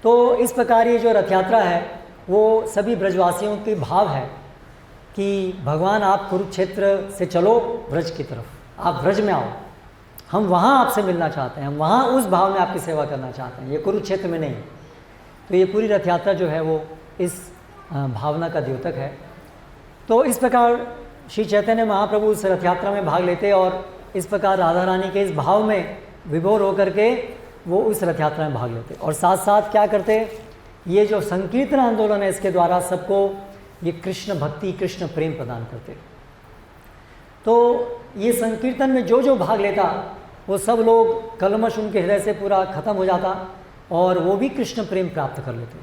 तो इस प्रकार ये जो रथ यात्रा है वो सभी ब्रजवासियों की भाव है कि भगवान आप कुरुक्षेत्र से चलो ब्रज की तरफ, आप ब्रज में आओ, हम वहाँ आपसे मिलना चाहते हैं, हम वहाँ उस भाव में आपकी सेवा करना चाहते हैं, ये कुरुक्षेत्र में नहीं। तो ये पूरी रथ यात्रा जो है वो इस भावना का द्योतक है। तो इस प्रकार श्री चैतन्य महाप्रभु इस रथ यात्रा में भाग लेते और इस प्रकार राधा रानी के इस भाव में विभोर होकर के वो इस रथ यात्रा में भाग लेते, और साथ साथ क्या करते, ये जो संकीर्तन आंदोलन है इसके द्वारा सबको ये कृष्ण भक्ति, कृष्ण प्रेम प्रदान करते। तो ये संकीर्तन में जो जो भाग लेता वो सब लोग, कलमश उनके हृदय से पूरा खत्म हो जाता और वो भी कृष्ण प्रेम प्राप्त कर लेते।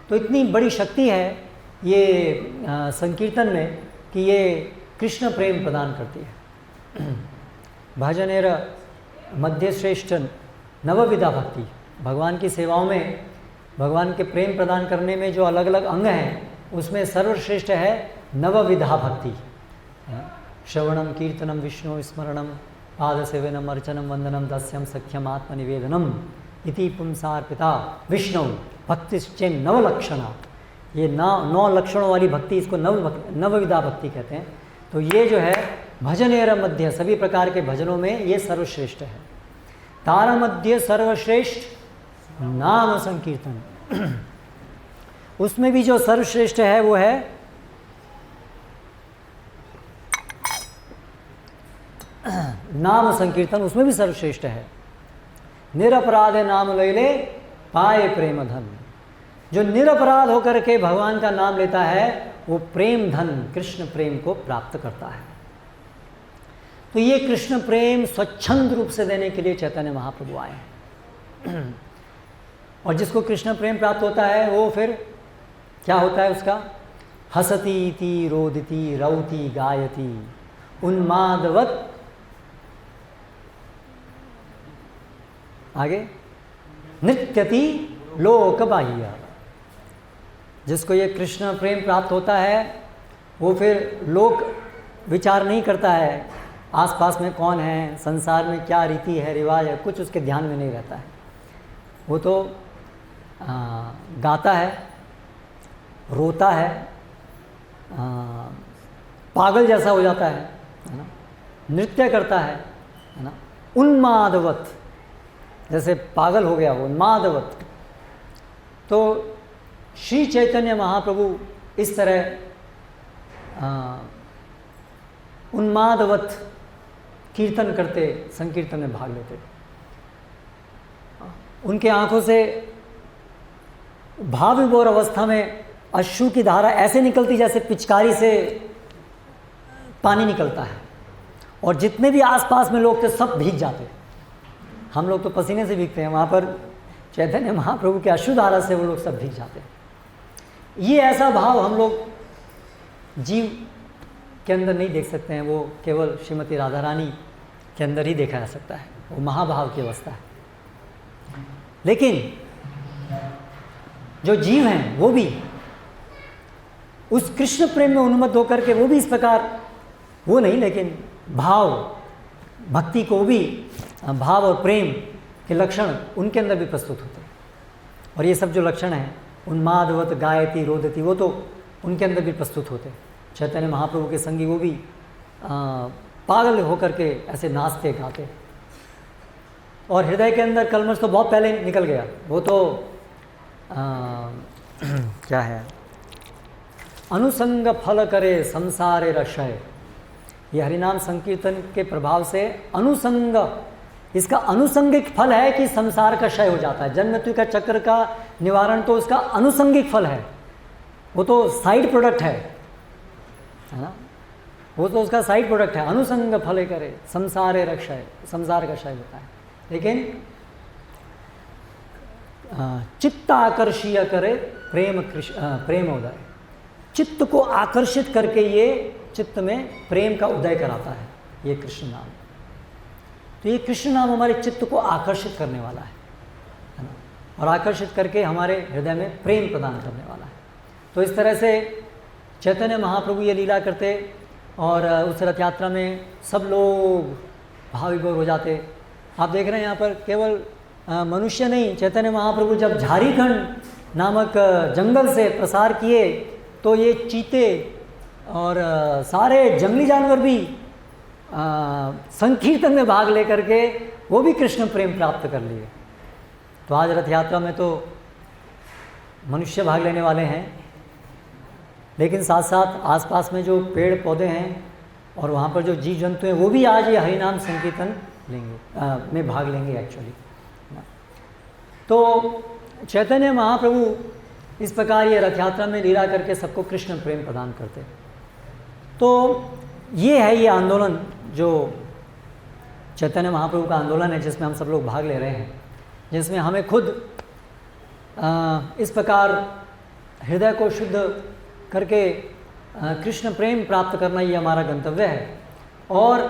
तो इतनी बड़ी शक्ति है ये संकीर्तन में कि ये कृष्ण प्रेम प्रदान करती है। भजनेर मध्य श्रेष्ठ नवविधा भक्ति, भगवान की सेवाओं में भगवान के प्रेम प्रदान करने में जो अलग अलग अंग हैं उसमें सर्वश्रेष्ठ है नवविधा भक्ति। श्रवणम कीर्तनम विष्णु स्मरणम पाद सेवनम अर्चनम वंदनम दस्यम सख्यम आत्मनिवेदनम इति पुंसार्पिता विष्णु भक्तिश्चैन नवलक्षणा। ये 9 लक्षणों वाली भक्ति, इसको नवविधा भक्ति कहते हैं। तो ये जो है भजनेर मध्य, सभी प्रकार के भजनों में ये सर्वश्रेष्ठ है। तार मध्य सर्वश्रेष्ठ नाम संकीर्तन, उसमें भी जो सर्वश्रेष्ठ है वो है नाम संकीर्तन, उसमें भी सर्वश्रेष्ठ है। निरपराध नाम लैले पाए प्रेम धन, जो निरपराध होकर के भगवान का नाम लेता है वो प्रेम धन, कृष्ण प्रेम को प्राप्त करता है। तो ये कृष्ण प्रेम स्वच्छंद रूप से देने के लिए चैतन्य महाप्रभु आए हैं। और जिसको कृष्ण प्रेम प्राप्त होता है वो फिर क्या होता है उसका, हसती ती रोदिति रौति गायति उन्मादवत, आगे नृत्यति लोक बाह्य। जिसको ये कृष्ण प्रेम प्राप्त होता है वो फिर लोक विचार नहीं करता है, आसपास में कौन है, संसार में क्या रीति है रिवाज है, कुछ उसके ध्यान में नहीं रहता है। वो तो गाता है, रोता है, पागल जैसा हो जाता है ना, नृत्य करता है ना, उन्मादवत, जैसे पागल हो गया वो, उन्मादवत। तो श्री चैतन्य महाप्रभु इस तरह उन्मादवत कीर्तन करते, संकीर्तन में भाग लेते। उनके आंखों से भाव विभोर अवस्था में अश्रु की धारा ऐसे निकलती जैसे पिचकारी से पानी निकलता है, और जितने भी आसपास में लोग थे सब भीग जाते। हम लोग तो पसीने से भीगते हैं, वहाँ पर चैतन्य महाप्रभु के अश्रुधारा से वो लोग सब भीग जाते। ये ऐसा भाव हम लोग जीव के अंदर नहीं देख सकते हैं, वो केवल श्रीमती राधा रानी के अंदर ही देखा जा सकता है, वो महाभाव की अवस्था है। लेकिन जो जीव हैं वो भी उस कृष्ण प्रेम में उन्मत्त होकर के वो भी इस प्रकार, वो नहीं लेकिन भाव भक्ति को भी, भाव और प्रेम के लक्षण उनके अंदर भी प्रस्तुत होते हैं। और ये सब जो लक्षण हैं उन्मादवत गायती रोदती, वो तो उनके अंदर भी प्रस्तुत होते हैं। चैतन्य महाप्रभु के संगी वो भी पागल होकर के ऐसे नाचते गाते, और हृदय के अंदर कलमश तो बहुत पहले निकल गया। वो तो क्या है, अनुसंग फल करे संसारे रक्षय। ये हरिनाम संकीर्तन के प्रभाव से अनुसंग, इसका अनुसंगिक फल है कि संसार का क्षय हो जाता है। जन्म मृत्यु का चक्र का निवारण तो उसका अनुसंगिक फल है, वो तो साइड प्रोडक्ट है ना, वो तो उसका साइड प्रोडक्ट है। अनुसंग फल करे संसारे रक्षय, संसार का क्षय होता है। लेकिन चित्त आकर्षीय करे प्रेम उदय, चित्त को आकर्षित करके ये चित्त में प्रेम का उदय कराता है ये कृष्ण नाम। तो ये कृष्ण नाम हमारे चित्त को आकर्षित करने वाला है ना, और आकर्षित करके हमारे हृदय में प्रेम प्रदान करने वाला है। तो इस तरह से चैतन्य महाप्रभु ये लीला करते, और उस रथ यात्रा में सब लोग भाव विभोर हो जाते। आप देख रहे हैं यहाँ पर केवल मनुष्य नहीं, चैतन्य महाप्रभु जब झारीखंड नामक जंगल से प्रसार किए तो ये चीते और सारे जंगली जानवर भी संकीर्तन में भाग लेकर के वो भी कृष्ण प्रेम प्राप्त कर लिए। तो आज रथ यात्रा में तो मनुष्य भाग लेने वाले हैं, लेकिन साथ साथ आसपास में जो पेड़ पौधे हैं और वहाँ पर जो जीव जंतु हैं वो भी आज ये हरिनाम संकीर्तन लेंगे में भाग लेंगे एक्चुअली। तो चैतन्य महाप्रभु इस प्रकार ये रथ यात्रा में लीला करके सबको कृष्ण प्रेम प्रदान करते। तो ये है ये आंदोलन जो चैतन्य महाप्रभु का आंदोलन है, जिसमें हम सब लोग भाग ले रहे हैं, जिसमें हमें खुद इस प्रकार हृदय को शुद्ध करके कृष्ण प्रेम प्राप्त करना ये हमारा गंतव्य है। और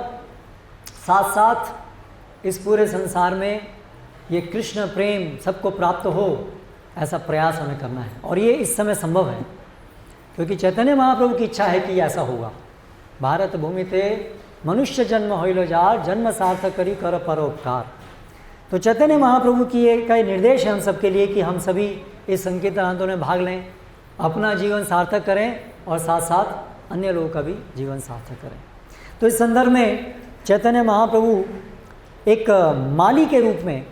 साथ साथ इस पूरे संसार में ये कृष्ण प्रेम सबको प्राप्त हो, ऐसा प्रयास हमें करना है। और ये इस समय संभव है क्योंकि चैतन्य महाप्रभु की इच्छा है कि ऐसा होगा। भारत भूमि ते मनुष्य जन्म होइलो जार, जन्म सार्थक करी कर परोपकार। तो चैतन्य महाप्रभु की एक निर्देश है हम सबके लिए कि हम सभी इस संकीर्तन आंदोलन में भाग लें, अपना जीवन सार्थक करें और साथ साथ अन्य लोगों का भी जीवन सार्थक करें। तो इस संदर्भ में चैतन्य महाप्रभु एक माली के रूप में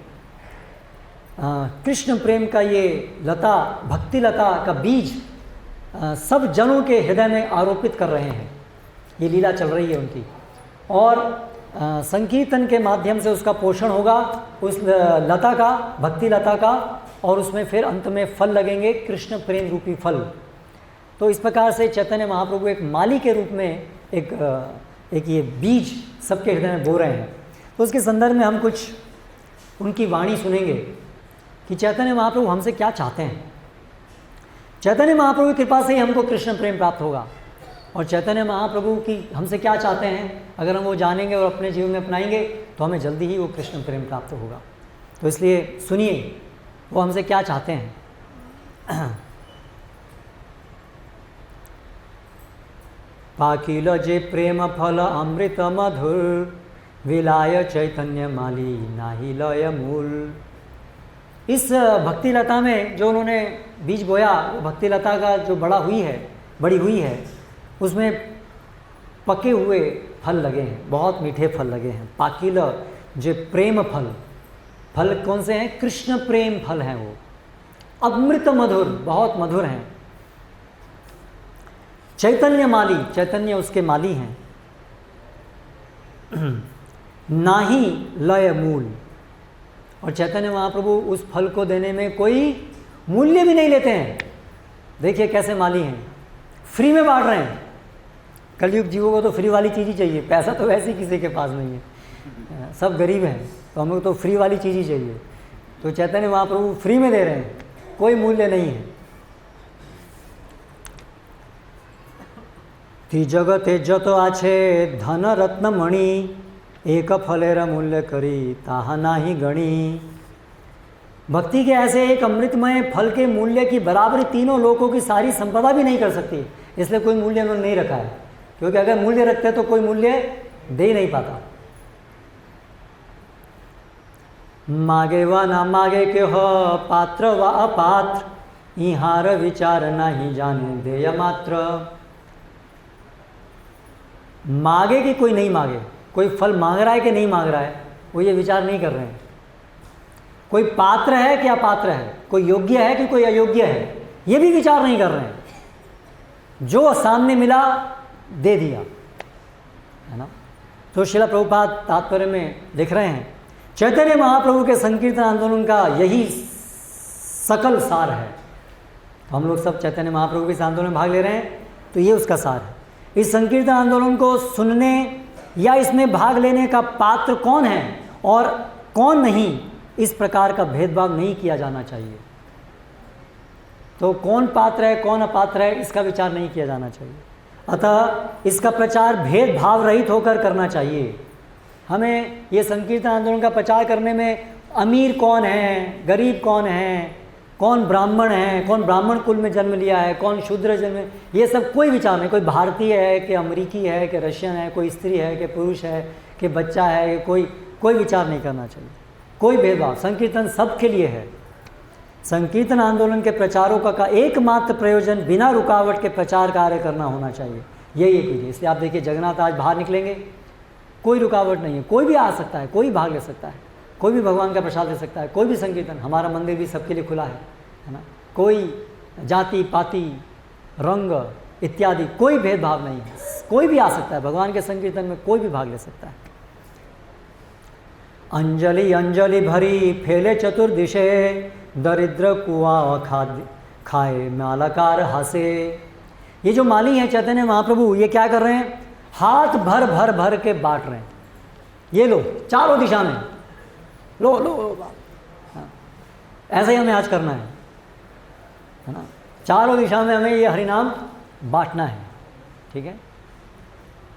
कृष्ण प्रेम का ये लता, भक्ति लता का बीज सब जनों के हृदय में आरोपित कर रहे हैं। ये लीला चल रही है उनकी, और संकीर्तन के माध्यम से उसका पोषण होगा, उस लता का, भक्ति लता का, और उसमें फिर अंत में फल लगेंगे, कृष्ण प्रेम रूपी फल। तो इस प्रकार से चैतन्य महाप्रभु एक माली के रूप में एक ये बीज सबके हृदय में बो रहे हैं। तो उसके संदर्भ में हम कुछ उनकी वाणी सुनेंगे कि चैतन्य महाप्रभु हमसे क्या चाहते हैं। चैतन्य महाप्रभु की कृपा से ही हमको कृष्ण प्रेम प्राप्त होगा, और चैतन्य महाप्रभु की हमसे क्या चाहते हैं अगर हम वो जानेंगे और अपने जीवन में अपनाएंगे तो हमें जल्दी ही वो कृष्ण प्रेम प्राप्त होगा। तो इसलिए सुनिए वो हमसे क्या चाहते हैं। पाकिल जे प्रेम फल अमृत मधुर, विलाय चैतन्य माली नाही लय मूल। इस भक्ति लता में जो उन्होंने बीज बोया, वो भक्ति लता का जो बड़ी हुई है उसमें पके हुए फल लगे हैं, बहुत मीठे फल लगे हैं। पाकिल जो प्रेम फल कौन से हैं? कृष्ण प्रेम फल हैं वो, अमृत मधुर, बहुत मधुर हैं। चैतन्य माली, चैतन्य उसके माली हैं। नाही लय मूल, और चैतन्य महाप्रभु उस फल को देने में कोई मूल्य भी नहीं लेते हैं। देखिए कैसे माली हैं, फ्री में बांट रहे हैं। कलयुग जीवों को तो फ्री वाली चीज़ ही चाहिए, पैसा तो वैसे ही किसी के पास नहीं है, सब गरीब हैं, तो हम लोग तो फ्री वाली चीज़ ही चाहिए। तो चैतन्य महाप्रभु फ्री में दे रहे हैं, कोई मूल्य नहीं है। ती जगते जत आछे धन रत्न मणि, एक फलेर मूल्य करी ताहा नाही गणी। भक्ति के ऐसे एक अमृतमय फल के मूल्य की बराबरी तीनों लोगों की सारी संपदा भी नहीं कर सकती, इसलिए कोई मूल्य उन्होंने नहीं रखा है, क्योंकि अगर मूल्य रखते तो कोई मूल्य दे ही नहीं पाता। मागे व ना मागे के हो पात्र व अपात्र, इहार विचार नहीं जाने देय मात्र। मागे कि कोई नहीं मागे, कोई फल मांग रहा है कि नहीं मांग रहा है, वो ये विचार नहीं कर रहे हैं। कोई पात्र है कि अपात्र है, कोई योग्य है कि कोई अयोग्य है, ये भी विचार नहीं कर रहे हैं। जो सामने मिला दे दिया, है ना। तो श्रील प्रभुपाद तात्पर्य में लिख रहे हैं, चैतन्य महाप्रभु के संकीर्तन आंदोलन का यही सकल सार है। तो हम लोग सब चैतन्य महाप्रभु के इस आंदोलन में भाग ले रहे हैं, तो ये उसका सार है। इस संकीर्तन आंदोलन को सुनने या इसमें भाग लेने का पात्र कौन है और कौन नहीं, इस प्रकार का भेदभाव नहीं किया जाना चाहिए। तो कौन पात्र है कौन अपात्र है, इसका विचार नहीं किया जाना चाहिए। अतः इसका प्रचार भेदभाव रहित होकर करना चाहिए। हमें ये संकीर्तन आंदोलन का प्रचार करने में अमीर कौन है, गरीब कौन है, कौन ब्राह्मण है, कौन ब्राह्मण कुल में जन्म लिया है, कौन शूद्र जन्म, ये सब कोई विचार नहीं। कोई भारतीय है कि अमेरिकी है कि रशियन है, कोई स्त्री है कि पुरुष है कि बच्चा है, कोई विचार नहीं करना चाहिए, कोई भेदभाव। संकीर्तन सबके लिए है। संकीर्तन आंदोलन के प्रचारकों का एकमात्र प्रयोजन बिना रुकावट के प्रचार कार्य करना होना चाहिए, यही एक विधि। इसलिए आप देखिए जगन्नाथ आज बाहर निकलेंगे, कोई रुकावट नहीं है, कोई भी आ सकता है, कोई भाग ले सकता है, कोई भी भगवान का प्रसाद ले सकता है, कोई भी संकीर्तन, हमारा मंदिर भी सबके लिए खुला है ना। कोई जाति पाति रंग इत्यादि कोई भेदभाव नहीं है, कोई भी आ सकता है भगवान के संकीर्तन में, कोई भी भाग ले सकता है। अंजलि अंजलि भरी फैले चतुर्दिशे, दरिद्र कुआ खाए मालाकार हासे। ये जो माली हैं चैतन्य महाप्रभु, ये क्या कर रहे हैं, हाथ भर भर भर के बांट रहे हैं। ये लो चारों दिशा में, लो लो लो। हाँ, ऐसा ही हमें आज करना है ना। चारों दिशा में हमें ये हरिनाम बांटना है, ठीक है।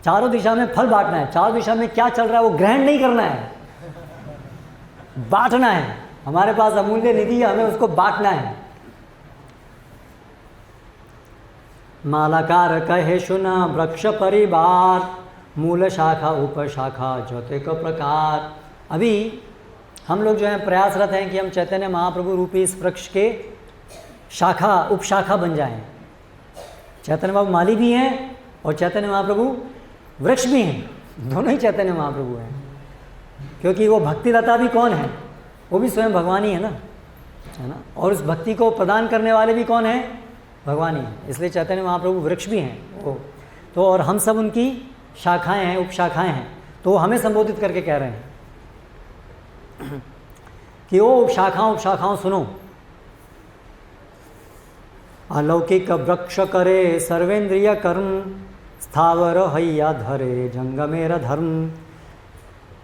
चारों दिशा में फल बांटना है, चारों दिशा में क्या चल रहा है वो ग्रहण नहीं करना है, बांटना है। हमारे पास अमूल्य निधि है, हमें उसको बांटना है। मालाकार कहे सुना वृक्ष परिवार, मूल शाखा उपशाखा ज्योति का प्रकार। अभी हम लोग जो है प्रयासरत हैं कि हम चैतन्य महाप्रभु रूपी इस वृक्ष के शाखा उपशाखा बन जाएं। चैतन्य बाबू माली भी हैं और चैतन्य महाप्रभु वृक्ष भी हैं, दोनों ही चैतन्य महाप्रभु हैं। क्योंकि वो भक्तिदाता भी कौन है, वो भी स्वयं भगवान ही है ना। और उस भक्ति को प्रदान करने वाले भी कौन है, भगवान ही है। इसलिए चैतन्य महाप्रभु वृक्ष भी हैं वो तो, और हम सब उनकी शाखाएं हैं, उपशाखाएं हैं। तो वो हमें संबोधित करके कह रहे हैं कि वो उपशाखाओं सुनो। अलौकिक वृक्ष करे सर्वेंद्रिय कर्म, स्थावर हैया धरे जंगमेर धर्म।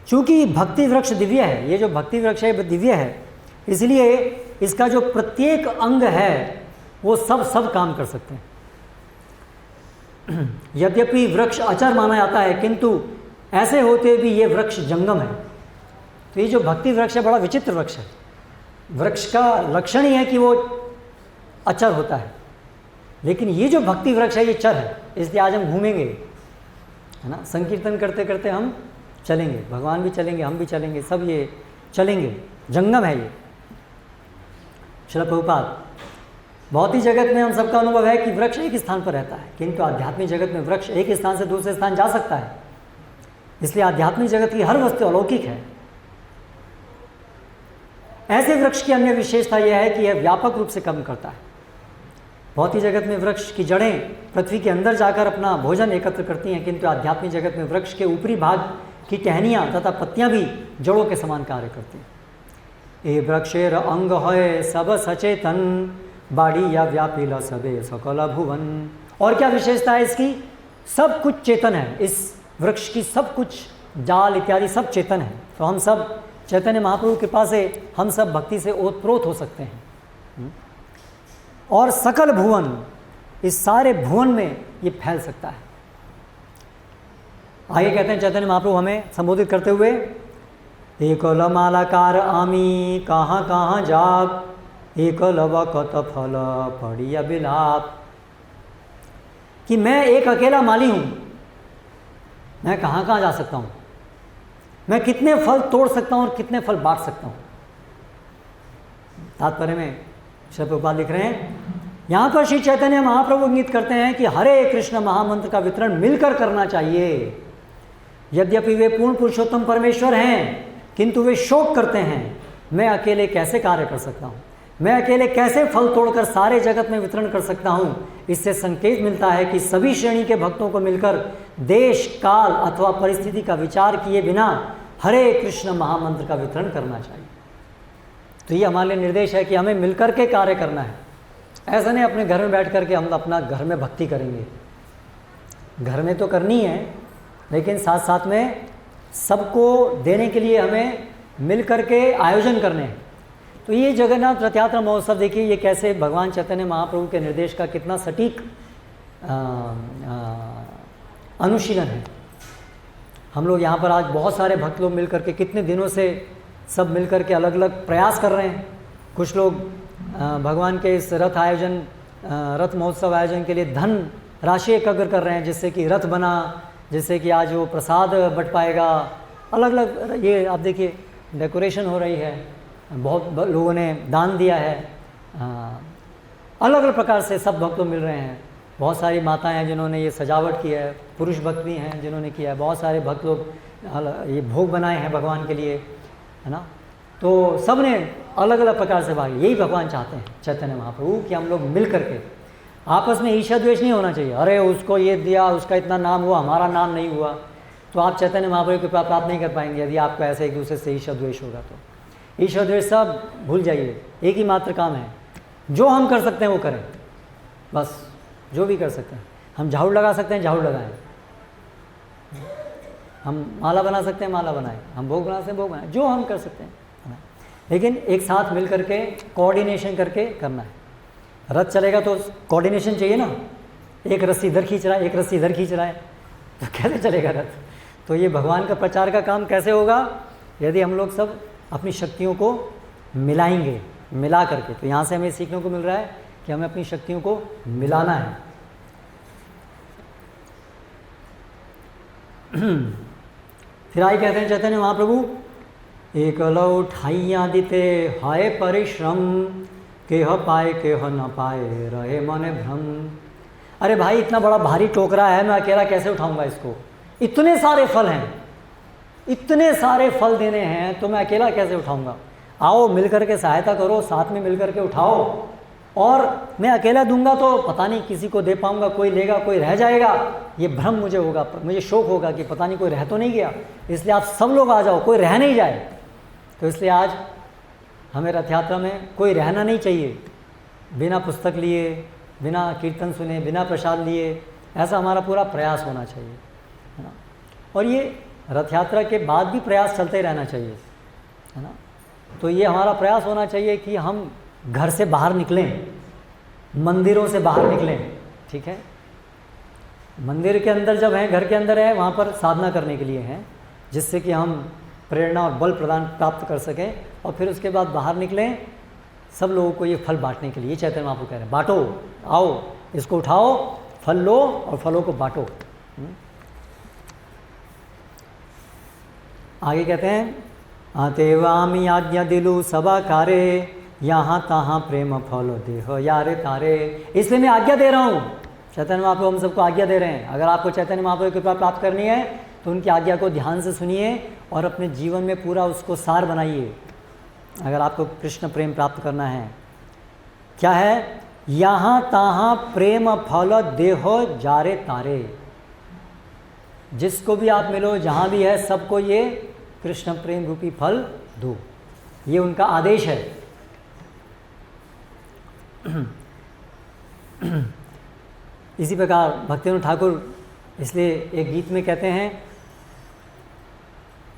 चूँकि भक्ति वृक्ष दिव्य है, ये जो भक्ति वृक्ष है दिव्य है, इसलिए इसका जो प्रत्येक अंग है वो सब काम कर सकते हैं। यद्यपि वृक्ष अचर माना जाता है, किंतु ऐसे होते भी ये वृक्ष जंगम है। तो ये जो भक्ति वृक्ष है बड़ा विचित्र वृक्ष है। वृक्ष का लक्षण ही है कि वो अचर होता है, लेकिन ये जो भक्ति वृक्ष है ये चर है। इसलिए आज हम घूमेंगे, है ना, संकीर्तन करते करते हम चलेंगे, भगवान भी चलेंगे, हम भी चलेंगे, सब ये चलेंगे, जंगम है ये। श्रील प्रभुपाद, भौतिक जगत में हम सबका अनुभव है कि वृक्ष एक स्थान पर रहता है, किंतु आध्यात्मिक जगत में वृक्ष एक स्थान से दूसरे स्थान जा सकता है। इसलिए आध्यात्मिक जगत की हर वस्तु अलौकिक है। ऐसे वृक्ष की अन्य विशेषता यह है कि यह व्यापक रूप से कर्म करता है। भौतिक जगत में वृक्ष की जड़ें पृथ्वी के अंदर जाकर अपना भोजन एकत्र करती हैं, किंतु आध्यात्मिक जगत में वृक्ष के ऊपरी भाग की टहनियाँ तथा पत्तियाँ भी जड़ों के समान कार्य करती हैं। ए वृक्षेर अंग है सब सचेतन, बाड़ी या व्यापीला सबे सकल भुवन। और क्या विशेषता है इसकी, सब कुछ चेतन है, इस वृक्ष की सब कुछ जाल इत्यादि सब चेतन है। तो हम सब चैतन्य महाप्रभु की कृपा से हम सब भक्ति से ओतप्रोत हो सकते हैं। और सकल भुवन, इस सारे भुवन में ये फैल सकता है। आगे कहते हैं चैतन्य महाप्रभु हमें संबोधित करते हुए, एकल मालाकार आमी कहाँ कहाँ जाग, एकल वकत फल पड़िया बिलाप। कि मैं एक अकेला माली हूँ, मैं कहाँ कहाँ जा सकता हूँ, मैं कितने फल तोड़ सकता हूँ और कितने फल बांट सकता हूँ। तात्पर्य में श्री प्रभुपाद लिख रहे हैं, यहाँ पर श्री चैतन्य महाप्रभु इंगित करते हैं कि हरे कृष्ण महामंत्र का वितरण मिलकर करना चाहिए। यद्यपि वे पूर्ण पुरुषोत्तम परमेश्वर हैं, किंतु वे शोक करते हैं, मैं अकेले कैसे कार्य कर सकता हूँ, मैं अकेले कैसे फल तोड़कर सारे जगत में वितरण कर सकता हूँ। इससे संकेत मिलता है कि सभी श्रेणी के भक्तों को मिलकर देश, काल अथवा परिस्थिति का विचार किए बिना हरे कृष्ण महामंत्र का वितरण करना चाहिए। तो ये हमारे लिए निर्देश है कि हमें मिलकर के कार्य करना है। ऐसा नहीं अपने घर में बैठ करके हम अपना घर में भक्ति करेंगे, घर में तो करनी है, लेकिन साथ साथ में सबको देने के लिए हमें मिल करके आयोजन करने हैं। तो ये जगन्नाथ रथ यात्रा महोत्सव देखिए, ये कैसे भगवान चैतन्य महाप्रभु के निर्देश का कितना सटीक अनुशीलन है। हम लोग यहाँ पर आज बहुत सारे भक्त लोग मिल करके कितने दिनों से सब मिल करके अलग अलग प्रयास कर रहे हैं। कुछ लोग भगवान के इस रथ आयोजन, रथ महोत्सव आयोजन के लिए धन राशि एकत्र कर रहे हैं, जिससे कि रथ बना, जिससे कि आज वो प्रसाद बट पाएगा। अलग अलग ये आप देखिए डेकोरेशन हो रही है, बहुत लोगों ने दान दिया है, अलग अलग प्रकार से सब भक्त लोग मिल रहे हैं। बहुत सारी माताएं हैं जिन्होंने ये सजावट की है, पुरुष भक्त भी हैं जिन्होंने किया है, बहुत सारे भक्त लोग ये भोग बनाए हैं भगवान के लिए, है ना। तो सब ने अलग अलग प्रकार से भाग, यही भगवान चाहते हैं चैतन्य महाप्रभु कि हम लोग मिल करके, आपस में ईर्ष्या द्वेष नहीं होना चाहिए। अरे उसको ये दिया, उसका इतना नाम हुआ, हमारा नाम नहीं हुआ, तो आप चैतन्य महाप्रभु की कृपा प्राप्त नहीं कर पाएंगे। यदि आपको ऐसे एक दूसरे से ईर्ष्या द्वेष होगा तो ईर्ष्या द्वेष सब भूल जाइए। एक ही मात्र काम है, जो हम कर सकते हैं वो करें, बस जो भी कर सकते हैं। हम झाड़ू लगा सकते हैं, झाड़ू लगाएं, हम माला बना सकते हैं, माला बनाएं, हम भोग बना सकते हैं, भोग बनाएं, जो हम कर सकते हैं, लेकिन एक साथ मिल करके कोऑर्डिनेशन करके करना है। रथ चलेगा तो कोऑर्डिनेशन चाहिए ना, एक रस्सी इधर खींच रहा है, एक रस्सी इधर खींच रहा है, तो कैसे चलेगा रथ। तो ये भगवान का प्रचार का काम कैसे होगा, यदि हम लोग सब अपनी शक्तियों को मिलाएंगे, मिला करके। तो यहाँ से हमें सीखने को मिल रहा है कि हमें अपनी शक्तियों को मिलाना है। फिर आई कहते हैं चैतन्य महाप्रभु, एक लौ ठाइया दिते हाय परिश्रम, केह पाए केह न पाए रहे मने भ्रम। अरे भाई इतना बड़ा भारी टोकरा है, मैं अकेला कैसे उठाऊंगा इसको, इतने सारे फल हैं, इतने सारे फल देने हैं, तो मैं अकेला कैसे उठाऊंगा। आओ मिलकर के सहायता करो, साथ में मिलकर के उठाओ। और मैं अकेला दूंगा तो पता नहीं किसी को दे पाऊंगा, कोई लेगा कोई रह जाएगा, ये भ्रम मुझे होगा, मुझे शौक होगा कि पता नहीं कोई रह तो नहीं गया। इसलिए आप सब लोग आ जाओ, कोई रह नहीं जाए। तो इसलिए आज हमें रथ यात्रा में कोई रहना नहीं चाहिए, बिना पुस्तक लिए, बिना कीर्तन सुने, बिना प्रसाद लिए, ऐसा हमारा पूरा प्रयास होना चाहिए, है ना। और ये रथ यात्रा के बाद भी प्रयास चलते रहना चाहिए, है ना। तो ये हमारा प्रयास होना चाहिए कि हम घर से बाहर निकलें, मंदिरों से बाहर निकलें, ठीक है। मंदिर के अंदर जब हैं, घर के अंदर है, वहाँ पर साधना करने के लिए हैं, जिससे कि हम प्रेरणा और बल प्रदान प्राप्त कर सकें। और फिर उसके बाद बाहर निकलें सब लोगों को ये फल बांटने के लिए। चैतन्य महाप्रभु कह रहे हैं बांटो, आओ इसको उठाओ, फल लो और फलों को बांटो। आगे कहते हैं, आतेवामी आज्ञा दिलु सबा कारे, यहाँ तहाँ प्रेम फल देह यारे तारे। इसलिए मैं आज्ञा दे रहा हूँ, चैतन्य महाप्रभु हम सबको आज्ञा दे रहे हैं। अगर आपको चैतन्य महाप्रभु की कृपा प्राप्त करनी है तो उनकी आज्ञा को ध्यान से सुनिए और अपने जीवन में पूरा उसको सार बनाइए। अगर आपको कृष्ण प्रेम प्राप्त करना है, क्या है, यहाँ तहाँ प्रेम फल देह जारे तारे। जिसको भी आप मिलो, जहाँ भी है, सबको ये कृष्ण प्रेम रूपी फल दो, ये उनका आदेश है। इसी प्रकार भक्तिविनोद ठाकुर इसलिए एक गीत में कहते हैं,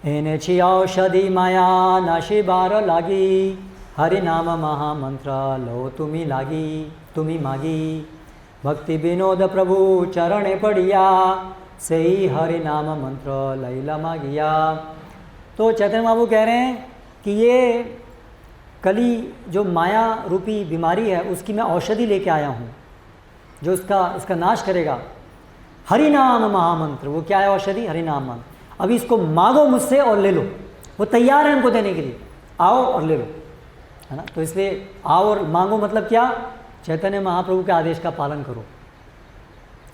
एने छी औषधि माया नाशी बार लागी, हरि नाम महामंत्र लो तुम्ही लागी तुम्ही मागी, भक्ति विनोद प्रभु चरणे पड़िया, से ही हरि नाम मंत्र लैला मागिया। तो चैतन्य महाप्रभु कह रहे हैं कि ये कली जो माया रूपी बीमारी है उसकी मैं औषधि लेके आया हूँ जो इसका नाश करेगा। हरि नाम महामंत्र, वो क्या है औषधि? हरि नाम मंत्र। अभी इसको मांगो मुझसे और ले लो, वो तैयार है उनको देने के लिए, आओ और ले लो, है ना। तो इसलिए आओ और मांगो मतलब क्या? चैतन्य महाप्रभु के आदेश का पालन करो।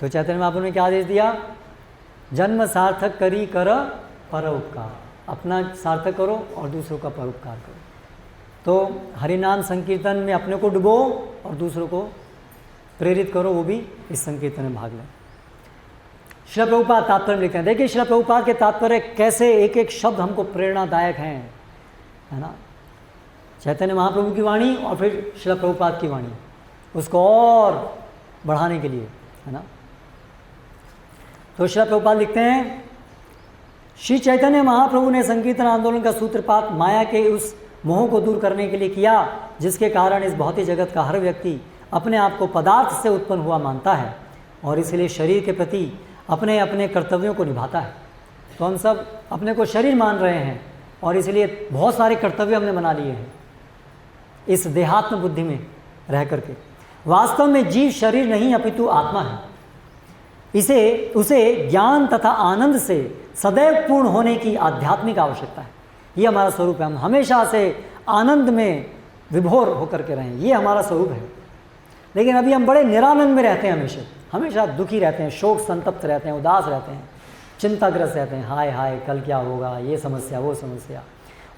तो चैतन्य महाप्रभु ने क्या आदेश दिया? जन्म सार्थक करी कर परोपकार, अपना सार्थक करो और दूसरों का परोपकार करो। तो हरिनाम संकीर्तन में अपने को डुबो और दूसरों को प्रेरित करो, वो भी इस संकीर्तन में भाग लें। श्रील प्रभुपाद तात्पर्य लिखते हैं, देखिए श्रील प्रभुपाद के तात्पर्य कैसे एक एक शब्द हमको प्रेरणादायक हैं, है ना। चैतन्य महाप्रभु की वाणी और फिर श्रील प्रभुपाद की वाणी, उसको और बढ़ाने के लिए, है ना। तो श्रील प्रभुपाद लिखते हैं, श्री चैतन्य महाप्रभु ने संकीर्तन आंदोलन का सूत्रपात माया के उस मोह को दूर करने के लिए किया जिसके कारण इस भौतिक जगत का हर व्यक्ति अपने आप को पदार्थ से उत्पन्न हुआ मानता है और इसलिए शरीर के प्रति अपने अपने कर्तव्यों को निभाता है। तो हम सब अपने को शरीर मान रहे हैं और इसलिए बहुत सारे कर्तव्य हमने बना लिए हैं इस देहात्म बुद्धि में रह करके। वास्तव में जीव शरीर नहीं अपितु आत्मा है। उसे ज्ञान तथा आनंद से सदैव पूर्ण होने की आध्यात्मिक आवश्यकता है। ये हमारा स्वरूप है, हम हमेशा से आनंद में विभोर होकर के रहें, ये हमारा स्वरूप है। लेकिन अभी हम बड़े निरानंद में रहते हैं, हमेशा दुखी रहते हैं, शोक संतप्त रहते हैं, उदास रहते हैं, चिंताग्रस्त रहते हैं, हाय हाय कल क्या होगा, ये समस्या वो समस्या।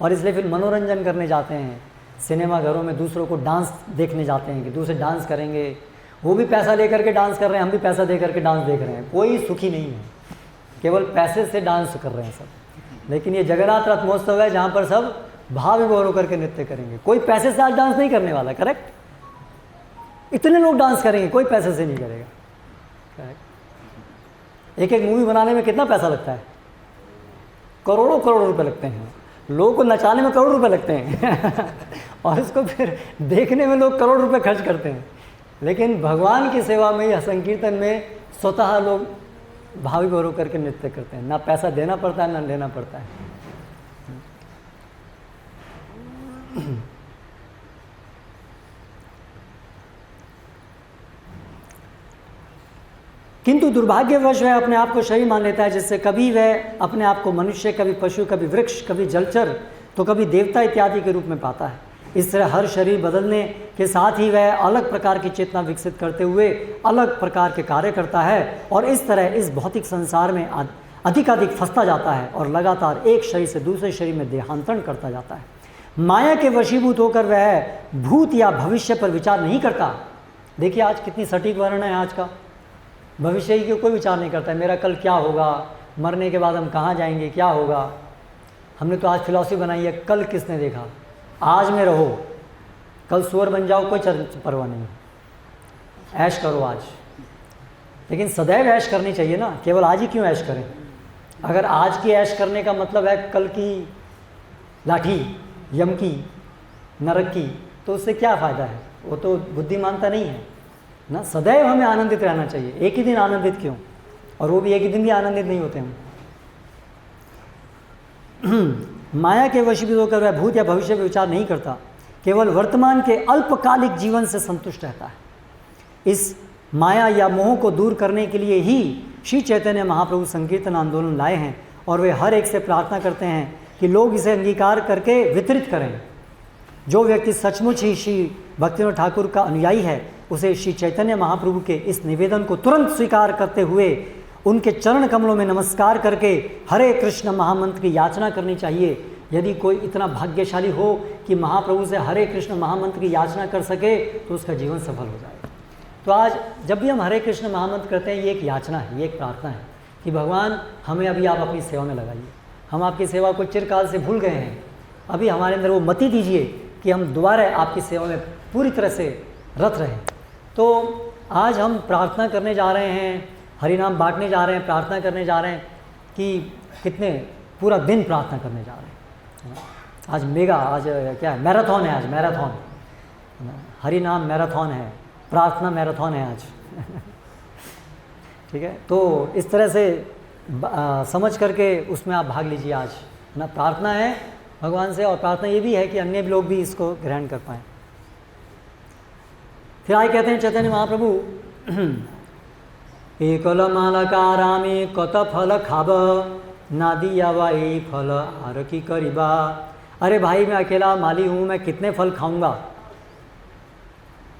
और इसलिए फिर मनोरंजन करने जाते हैं, सिनेमा घरों में दूसरों को डांस देखने जाते हैं कि दूसरे डांस करेंगे, वो भी पैसा लेकर के डांस कर रहे हैं, हम भी पैसा दे करके डांस देख रहे हैं। कोई सुखी नहीं है, केवल पैसे से डांस कर रहे हैं सब। लेकिन ये जगन्नाथ रथ महोत्सव है जहाँ पर सब भाव विभोर होकर के नृत्य करेंगे। कोई पैसे से आज डांस नहीं करने वाला, करेक्ट। इतने लोग डांस करेंगे, कोई पैसे से नहीं करेगा, करेक्ट। एक मूवी बनाने में कितना पैसा लगता है? करोड़ों करोड़ रुपए लगते हैं। लोगों को नचाने में करोड़ रुपए लगते हैं और इसको फिर देखने में लोग करोड़ रुपए खर्च करते हैं। लेकिन भगवान की सेवा में या संकीर्तन में स्वतः लोग भावी भरो करके नृत्य करते हैं, ना पैसा देना पड़ता है ना लेना पड़ता है। किंतु दुर्भाग्यवश वह अपने आप को शरीर मान लेता है, जिससे कभी वह अपने आप को मनुष्य, कभी पशु, कभी वृक्ष, कभी जलचर, तो कभी देवता इत्यादि के रूप में पाता है। इस तरह हर शरीर बदलने के साथ ही वह अलग प्रकार की चेतना विकसित करते हुए अलग प्रकार के कार्य करता है और इस तरह इस भौतिक संसार में अधिकाधिक फंसता जाता है और लगातार एक शरीर से दूसरे शरीर में देहांतरण करता जाता है। माया के वशीभूत होकर वह भूत या भविष्य पर विचार नहीं करता। देखिए आज कितनी सटीक वर्णन है आज का। भविष्य की कोई विचार नहीं करता है, मेरा कल क्या होगा, मरने के बाद हम कहाँ जाएंगे, क्या होगा। हमने तो आज फिलॉसफी बनाई है, कल किसने देखा, आज में रहो, कल सुअर बन जाओ, कोई परवाह नहीं, ऐश करो आज। लेकिन सदैव ऐश करनी चाहिए ना, केवल आज ही क्यों ऐश करें। अगर आज की ऐश करने का मतलब है कल की लाठी, यम की, नरक की, तो उससे क्या फ़ायदा है, वो तो बुद्धिमानता नहीं है ना। सदैव हमें आनंदित रहना चाहिए। एक ही दिन आनंदित क्यों, और वो भी एक ही दिन भी आनंदित नहीं होते हम। माया के वशीभूत होकर वह भूत या भविष्य पर विचार नहीं करता, केवल वर्तमान के अल्पकालिक जीवन से संतुष्ट रहता है। इस माया या मोह को दूर करने के लिए ही श्री चैतन्य महाप्रभु संकीर्तन आंदोलन लाए हैं और वे हर एक से प्रार्थना करते हैं कि लोग इसे अंगीकार करके वितरित करें। जो व्यक्ति सचमुच ही श्री भक्तिविनोद ठाकुर का अनुयायी है, उसे श्री चैतन्य महाप्रभु के इस निवेदन को तुरंत स्वीकार करते हुए उनके चरण कमलों में नमस्कार करके हरे कृष्ण महामंत्र की याचना करनी चाहिए। यदि कोई इतना भाग्यशाली हो कि महाप्रभु से हरे कृष्ण महामंत्र की याचना कर सके तो उसका जीवन सफल हो जाए। तो आज जब भी हम हरे कृष्ण महामंत्र करते हैं, ये एक याचना है, ये एक प्रार्थना है कि भगवान हमें अभी आप अपनी सेवा में लगाइए। हम आपकी सेवा को चिरकाल से भूल गए हैं, अभी हमारे अंदर वो मति दीजिए कि हम दोबारा आपकी सेवा में पूरी तरह से रत रहें। तो आज हम प्रार्थना करने जा रहे हैं हरि नाम बांटने जा रहे हैं, प्रार्थना करने जा रहे हैं कि कितने पूरा दिन प्रार्थना करने जा रहे हैं, है ना। आज मेगा, आज क्या है, मैराथन है, आज मैराथन, है ना। हरि नाम मैराथन है, प्रार्थना मैराथन है आज ठीक है। तो इस तरह से समझ करके उसमें आप भाग लीजिए आज, है ना। प्रार्थना है भगवान से, और प्रार्थना ये भी है कि अन्य लोग भी इसको ग्रहण कर पाएँ। फिर आगे कहते हैं चैतन्य महाप्रभु, एकल मालकारामी कत फल खाब नादिया वाई फल आर की करीबा। अरे भाई मैं अकेला माली हूँ, मैं कितने फल खाऊंगा,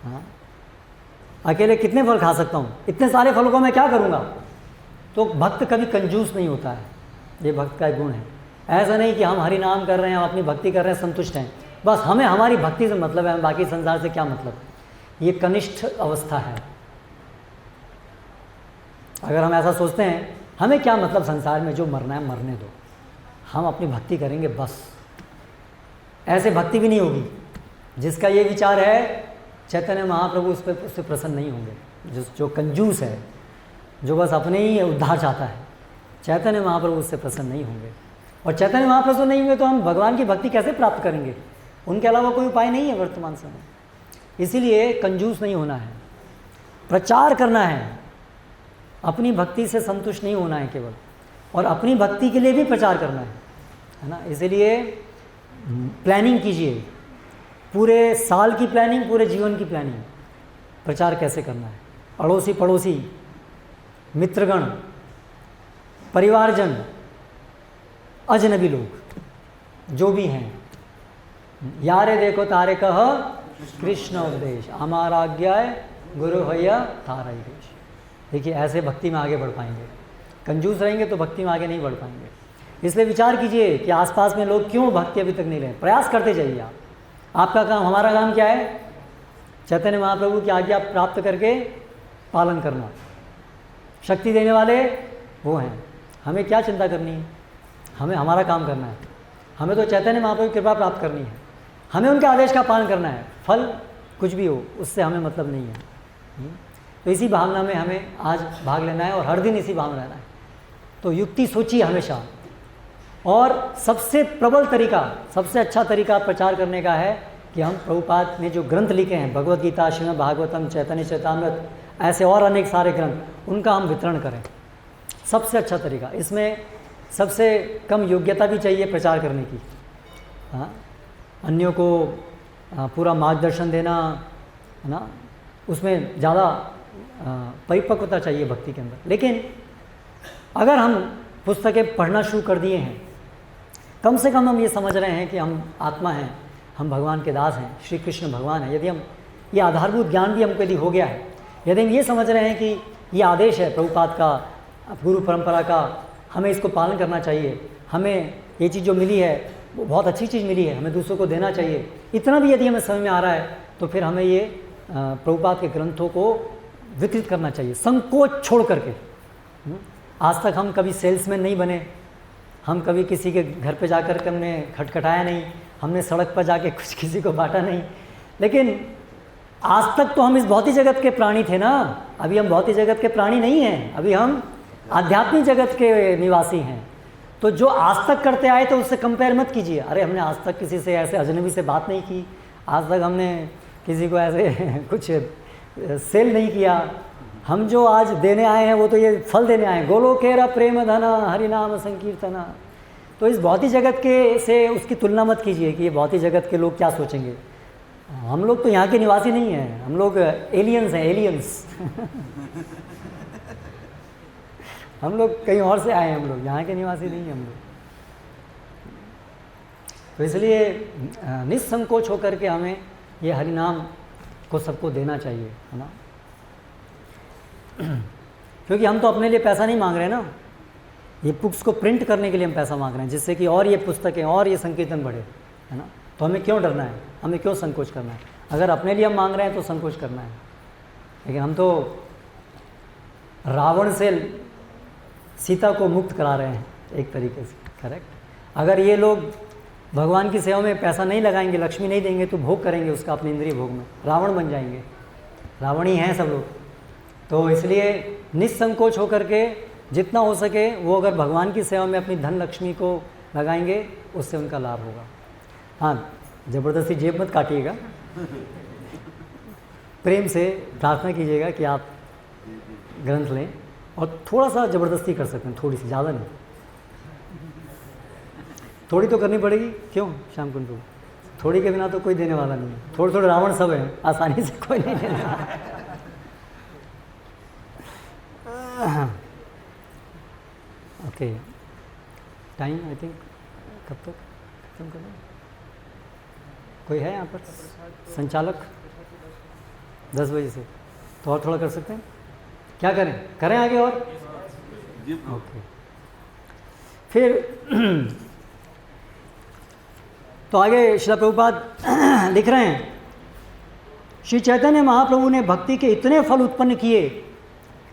हाँ? अकेले कितने फल खा सकता हूँ, इतने सारे फलों को मैं क्या करूँगा। तो भक्त कभी कंजूस नहीं होता है, ये भक्त का गुण है। ऐसा नहीं कि हम हरि नाम कर रहे हैं, हम अपनी भक्ति कर रहे हैं, संतुष्ट हैं, बस हमें हमारी भक्ति से मतलब है, बाकी संसार से क्या मतलब। ये कनिष्ठ अवस्था है। अगर हम ऐसा सोचते हैं हमें क्या मतलब संसार में, जो मरना है मरने दो, हम अपनी भक्ति करेंगे बस, ऐसे भक्ति भी नहीं होगी। जिसका ये विचार है चैतन्य महाप्रभु उस पर उससे प्रसन्न नहीं होंगे। जो कंजूस है, जो बस अपने ही उद्धार चाहता है, चैतन्य महाप्रभु उससे प्रसन्न नहीं होंगे। और चैतन्य महाप्रभु नहीं हुए तो हम भगवान की भक्ति कैसे प्राप्त करेंगे। उनके अलावा कोई उपाय नहीं है वर्तमान समय। इसीलिए कंजूस नहीं होना है, प्रचार करना है, अपनी भक्ति से संतुष्ट नहीं होना है केवल, और अपनी भक्ति के लिए भी प्रचार करना है ना। इसीलिए प्लानिंग कीजिए, पूरे साल की प्लानिंग, पूरे जीवन की प्लानिंग, प्रचार कैसे करना है। अड़ोसी पड़ोसी, मित्रगण, परिवारजन, अजनबी लोग जो भी हैं, यारे देखो तारे कह कृष्ण उपदेश, हमारा आज्ञा गुरु भैया तारा ही देश। देखिए ऐसे भक्ति में आगे बढ़ पाएंगे। कंजूस रहेंगे तो भक्ति में आगे नहीं बढ़ पाएंगे। इसलिए विचार कीजिए कि आसपास में लोग क्यों भक्ति अभी तक नहीं रहे, प्रयास करते जाइए आप। आपका काम, हमारा काम क्या है, चैतन्य महाप्रभु की आज्ञा प्राप्त करके पालन करना। शक्ति देने वाले वो हैं, हमें क्या चिंता करनी है, हमें हमारा काम करना है। हमें तो चैतन्य महाप्रभु की कृपा प्राप्त करनी है, हमें उनके आदेश का पालन करना है। फल कुछ भी हो उससे हमें मतलब नहीं है। तो इसी भावना में हमें आज भाग लेना है और हर दिन इसी भावना रहना है। तो युक्ति सोचिए हमेशा, और सबसे प्रबल तरीका, सबसे अच्छा तरीका प्रचार करने का है कि हम प्रभुपाद ने जो ग्रंथ लिखे हैं, भगवद गीता, श्रीमद् भागवतम, चैतन्य चैतामृत, ऐसे और अनेक सारे ग्रंथ, उनका हम वितरण करें। सबसे अच्छा तरीका, इसमें सबसे कम योग्यता भी चाहिए प्रचार करने की। हाँ, अन्यों को पूरा मार्गदर्शन देना, है ना, उसमें ज़्यादा परिपक्वता चाहिए भक्ति के अंदर। लेकिन अगर हम पुस्तकें पढ़ना शुरू कर दिए हैं, कम से कम हम ये समझ रहे हैं कि हम आत्मा हैं, हम भगवान के दास हैं, श्री कृष्ण भगवान हैं, यदि हम ये आधारभूत ज्ञान भी हमको यदि हो गया है, यदि हम ये समझ रहे हैं कि ये आदेश है प्रभुपाद का, गुरु परंपरा का, हमें इसको पालन करना चाहिए, हमें ये चीज़ जो मिली है वो बहुत अच्छी चीज़ मिली है, हमें दूसरों को देना चाहिए, इतना भी यदि हमें समझ में आ रहा है, तो फिर हमें ये प्रभुपाद के ग्रंथों को विकृत करना चाहिए, संकोच छोड़ करके। आज तक हम कभी सेल्समैन नहीं बने, हम कभी किसी के घर पे जाकर के हमने खटखटाया नहीं, हमने सड़क पर जाके कुछ किसी को बांटा नहीं, लेकिन आज तक तो हम इस भौतिक जगत के प्राणी थे ना। अभी हम भौतिक जगत के प्राणी नहीं हैं, अभी हम आध्यात्मिक जगत के निवासी हैं। तो जो आज तक करते आए तो उससे कंपेयर मत कीजिए। अरे हमने आज तक किसी से ऐसे अजनबी से बात नहीं की, आज तक हमने किसी को ऐसे कुछ सेल नहीं किया। हम जो आज देने आए हैं वो तो ये फल देने आए हैं, गोलोकेरा प्रेम धना हरि नाम संकीर्तना। तो इस भौतिक जगत के से उसकी तुलना मत कीजिए कि ये भौतिक जगत के लोग क्या सोचेंगे। हम लोग तो यहाँ के निवासी नहीं हैं, हम लोग एलियंस हैं, एलियंस हम लोग कहीं और से आए हैं, हम लोग यहाँ के निवासी नहीं हैं हम लोग। तो इसलिए निसंकोच होकर के हमें ये हरि नाम को सबको देना चाहिए, है ना। क्योंकि हम तो अपने लिए पैसा नहीं मांग रहे ना, ये बुक्स को प्रिंट करने के लिए हम पैसा मांग रहे हैं, जिससे कि और ये पुस्तकें और ये संकीर्तन बढ़े, है ना। तो हमें क्यों डरना है, हमें क्यों संकोच करना है। अगर अपने लिए हम मांग रहे हैं तो संकोच करना है, लेकिन हम तो रावण से सीता को मुक्त करा रहे हैं एक तरीके से, करेक्ट। अगर ये लोग भगवान की सेवा में पैसा नहीं लगाएंगे, लक्ष्मी नहीं देंगे, तो भोग करेंगे उसका अपने इंद्रिय भोग में, रावण बन जाएंगे। रावण ही हैं सब लोग, तो इसलिए निसंकोच होकर के जितना हो सके वो अगर भगवान की सेवा में अपनी धन लक्ष्मी को लगाएंगे उससे उनका लाभ होगा। हाँ, ज़बरदस्ती जेब मत काटिएगा, प्रेम से प्रार्थना कीजिएगा कि आप ग्रंथ लें, और थोड़ा सा ज़बरदस्ती कर सकते हैं, थोड़ी सी, ज़्यादा नहीं, थोड़ी तो करनी पड़ेगी। क्यों श्याम कुंड को थोड़ी के बिना तो कोई देने वाला नहीं है। थोड़े थोड़े रावण सब है, आसानी से कोई नहीं देने वाला। ओके, टाइम आई थिंक कब तक खत्म करें? कोई है यहाँ पर संचालक? 10 बजे से, तो और थोड़ा कर सकते हैं? क्या करें आगे और? ओके, फिर तो आगे श्रील प्रभुपाद लिख रहे हैं, श्री चैतन्य महाप्रभु ने भक्ति के इतने फल उत्पन्न किए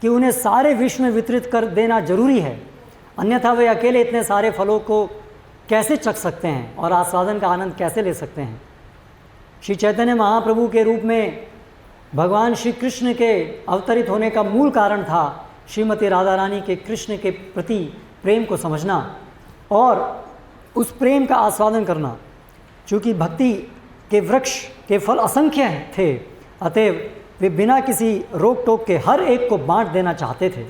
कि उन्हें सारे विश्व में वितरित कर देना जरूरी है, अन्यथा वे अकेले इतने सारे फलों को कैसे चख सकते हैं और आस्वादन का आनंद कैसे ले सकते हैं। श्री चैतन्य महाप्रभु के रूप में भगवान श्री कृष्ण के अवतरित होने का मूल कारण था श्रीमती राधा रानी के कृष्ण के प्रति प्रेम को समझना और उस प्रेम का आस्वादन करना। चूँकि भक्ति के वृक्ष के फल असंख्य थे, अतएव वे बिना किसी रोक टोक के हर एक को बांट देना चाहते थे।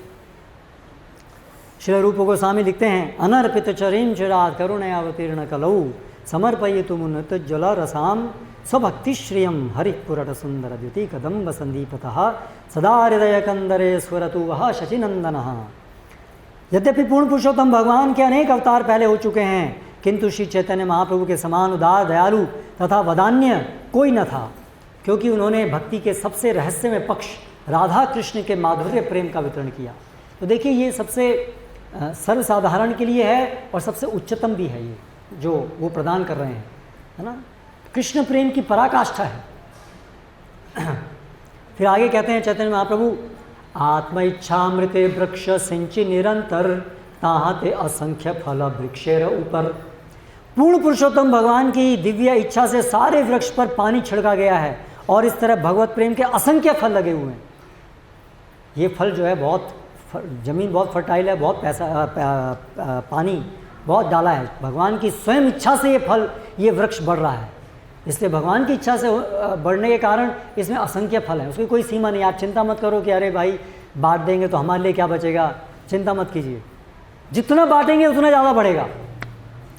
श्री रूप गोस्वामी लिखते हैं, अनर्पित चरीम चिराद करुणयावतीर्ण कलऊ समर्पयितुम उन्नत जल रसाम स्वभक्तिश्रियम हरिपुरट सुंदर द्युति कदम्ब संदीपतः सदा हृदय कंदरे स्वरतु वह शचिनंदनः। यद्यपि पूर्ण पुरुषोत्तम भगवान के अनेक अवतार पहले हो चुके हैं, किंतु श्री चैतन्य महाप्रभु के समान उदार, दयालु तथा वदान्य कोई न था, क्योंकि उन्होंने भक्ति के सबसे रहस्यमय पक्ष राधा कृष्ण के माधुर्य प्रेम का वितरण किया। तो देखिए, ये सबसे सर्वसाधारण के लिए है और सबसे उच्चतम भी है, ये जो वो प्रदान कर रहे हैं, है ना। कृष्ण प्रेम की पराकाष्ठा है। फिर आगे कहते हैं चैतन्य महाप्रभु, आत्म इच्छामृते वृक्ष सिंचि निरंतर ताहते असंख्य फल वृक्षेर ऊपर। पूर्ण पुरुषोत्तम भगवान की दिव्य इच्छा से सारे वृक्ष पर पानी छिड़का गया है और इस तरह भगवत प्रेम के असंख्य फल लगे हुए हैं। ये फल जो है बहुत, जमीन बहुत फर्टाइल है, बहुत पानी बहुत डाला है, भगवान की स्वयं इच्छा से ये फल, ये वृक्ष बढ़ रहा है। इसलिए भगवान की इच्छा से बढ़ने के कारण इसमें असंख्य फल है, उसकी कोई सीमा नहीं। आप चिंता मत करो कि अरे भाई बांट देंगे तो हमारे लिए क्या बचेगा, चिंता मत कीजिए, जितना बांटेंगे उतना ज़्यादा बढ़ेगा।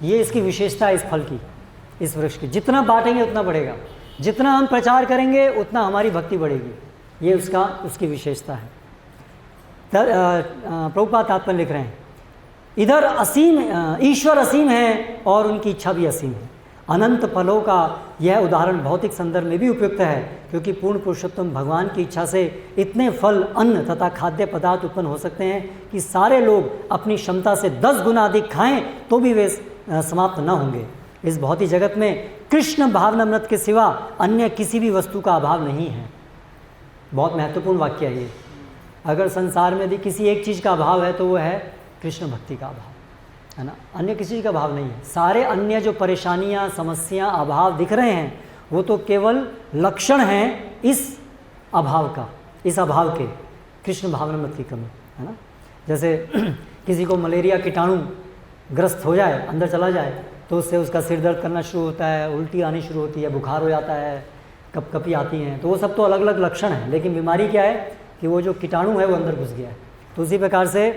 ये इसकी विशेषता है इस फल की, इस वृक्ष की, जितना बांटेंगे उतना बढ़ेगा, जितना हम प्रचार करेंगे उतना हमारी भक्ति बढ़ेगी। ये उसकी विशेषता है। प्रभुपाद तात्पर्य लिख रहे हैं, इधर असीम ईश्वर असीम है और उनकी इच्छा भी असीम है। अनंत फलों का यह उदाहरण भौतिक संदर्भ में भी उपयुक्त है, क्योंकि पूर्ण पुरुषोत्तम भगवान की इच्छा से इतने फल, अन्न तथा खाद्य पदार्थ उत्पन्न हो सकते हैं कि सारे लोग अपनी क्षमता से 10 गुना अधिक खाएं तो भी वे समाप्त न होंगे। इस भौतिक जगत में कृष्ण भावनामृत के सिवा अन्य किसी भी वस्तु का अभाव नहीं है। बहुत महत्वपूर्ण वाक्य है ये। अगर संसार में यदि किसी एक चीज़ का अभाव है तो वो है कृष्ण भक्ति का अभाव, है ना। अन्य किसी का अभाव नहीं है। सारे अन्य जो परेशानियां, समस्या, अभाव दिख रहे हैं वो तो केवल लक्षण हैं इस अभाव का, इस अभाव के, कृष्ण भावनामृत की कमी, है ना। जैसे किसी को मलेरिया कीटाणु ग्रस्त हो जाए, अंदर चला जाए, तो उससे उसका सिर दर्द करना शुरू होता है, उल्टी आनी शुरू होती है, बुखार हो जाता है, कपकपी आती हैं, तो वो सब तो अलग अलग लक्षण हैं। लेकिन बीमारी क्या है कि वो जो कीटाणु है वो अंदर घुस गया है। तो उसी प्रकार से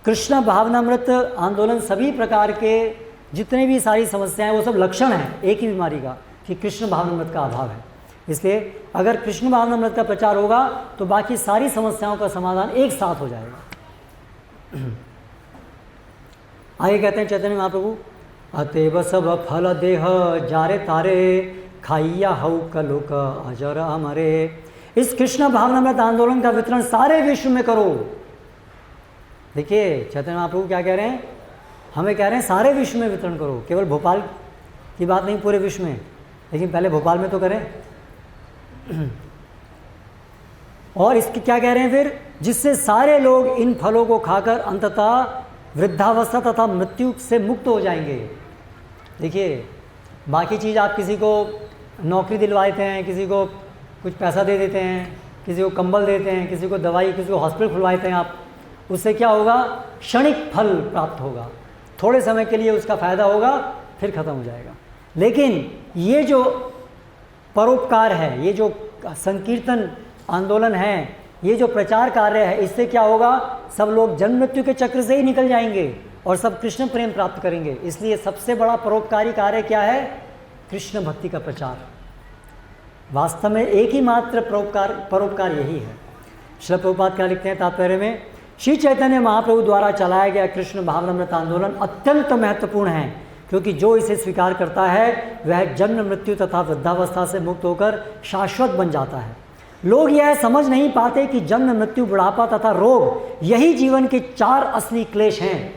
कृष्ण भावनामृत आंदोलन, सभी प्रकार के जितने भी सारी समस्याएं, वो सब लक्षण हैं एक ही बीमारी का, कि कृष्ण भावनामृत का अभाव है। इसलिए अगर कृष्ण भावनामृत का प्रचार होगा तो बाकी सारी समस्याओं का समाधान एक साथ हो जाएगा। आगे कहते हैं चैतन्य महाप्रभु, अतएव सब फल देह जारे तारे खाइया हऊ कलोक अजर हमारे। इस कृष्ण भावनामृत आंदोलन का वितरण सारे विश्व में करो। देखिए चैतन्य महाप्रभु क्या कह रहे हैं, हमें कह रहे हैं सारे विश्व में वितरण करो, केवल भोपाल की बात नहीं, पूरे विश्व में। लेकिन पहले भोपाल में तो करें। और इसकी क्या कह रहे हैं फिर, जिससे सारे लोग इन फलों को खाकर अंततः वृद्धावस्था तथा मृत्यु से मुक्त हो जाएंगे। देखिए बाकी चीज़ आप किसी को नौकरी दिलवा देते हैं, किसी को कुछ पैसा दे देते हैं, किसी को कंबल देते हैं, किसी को दवाई, किसी को हॉस्पिटल खुलवाते हैं आप, उससे क्या होगा? क्षणिक फल प्राप्त होगा, थोड़े समय के लिए उसका फायदा होगा, फिर खत्म हो जाएगा। लेकिन ये जो परोपकार है, ये जो संकीर्तन आंदोलन है, ये जो प्रचार कार्य है, इससे क्या होगा? सब लोग जन्म मृत्यु के चक्र से ही निकल जाएंगे और सब कृष्ण प्रेम प्राप्त करेंगे। इसलिए सबसे बड़ा परोपकारी कार्य क्या है? कृष्ण भक्ति का प्रचार। वास्तव में एक ही मात्र परोपकार यही है। श्रील प्रभुपाद क्या लिखते हैं तात्पर्य में? श्री चैतन्य महाप्रभु द्वारा चलाया गया कृष्ण भावनामृत आंदोलन अत्यंत महत्वपूर्ण है, क्योंकि जो इसे स्वीकार करता है वह जन्म मृत्यु तथा वृद्धावस्था से मुक्त होकर शाश्वत बन जाता है। लोग यह समझ नहीं पाते कि जन्म मृत्यु बुढ़ापा तथा रोग यही जीवन के 4 असली क्लेश हैं।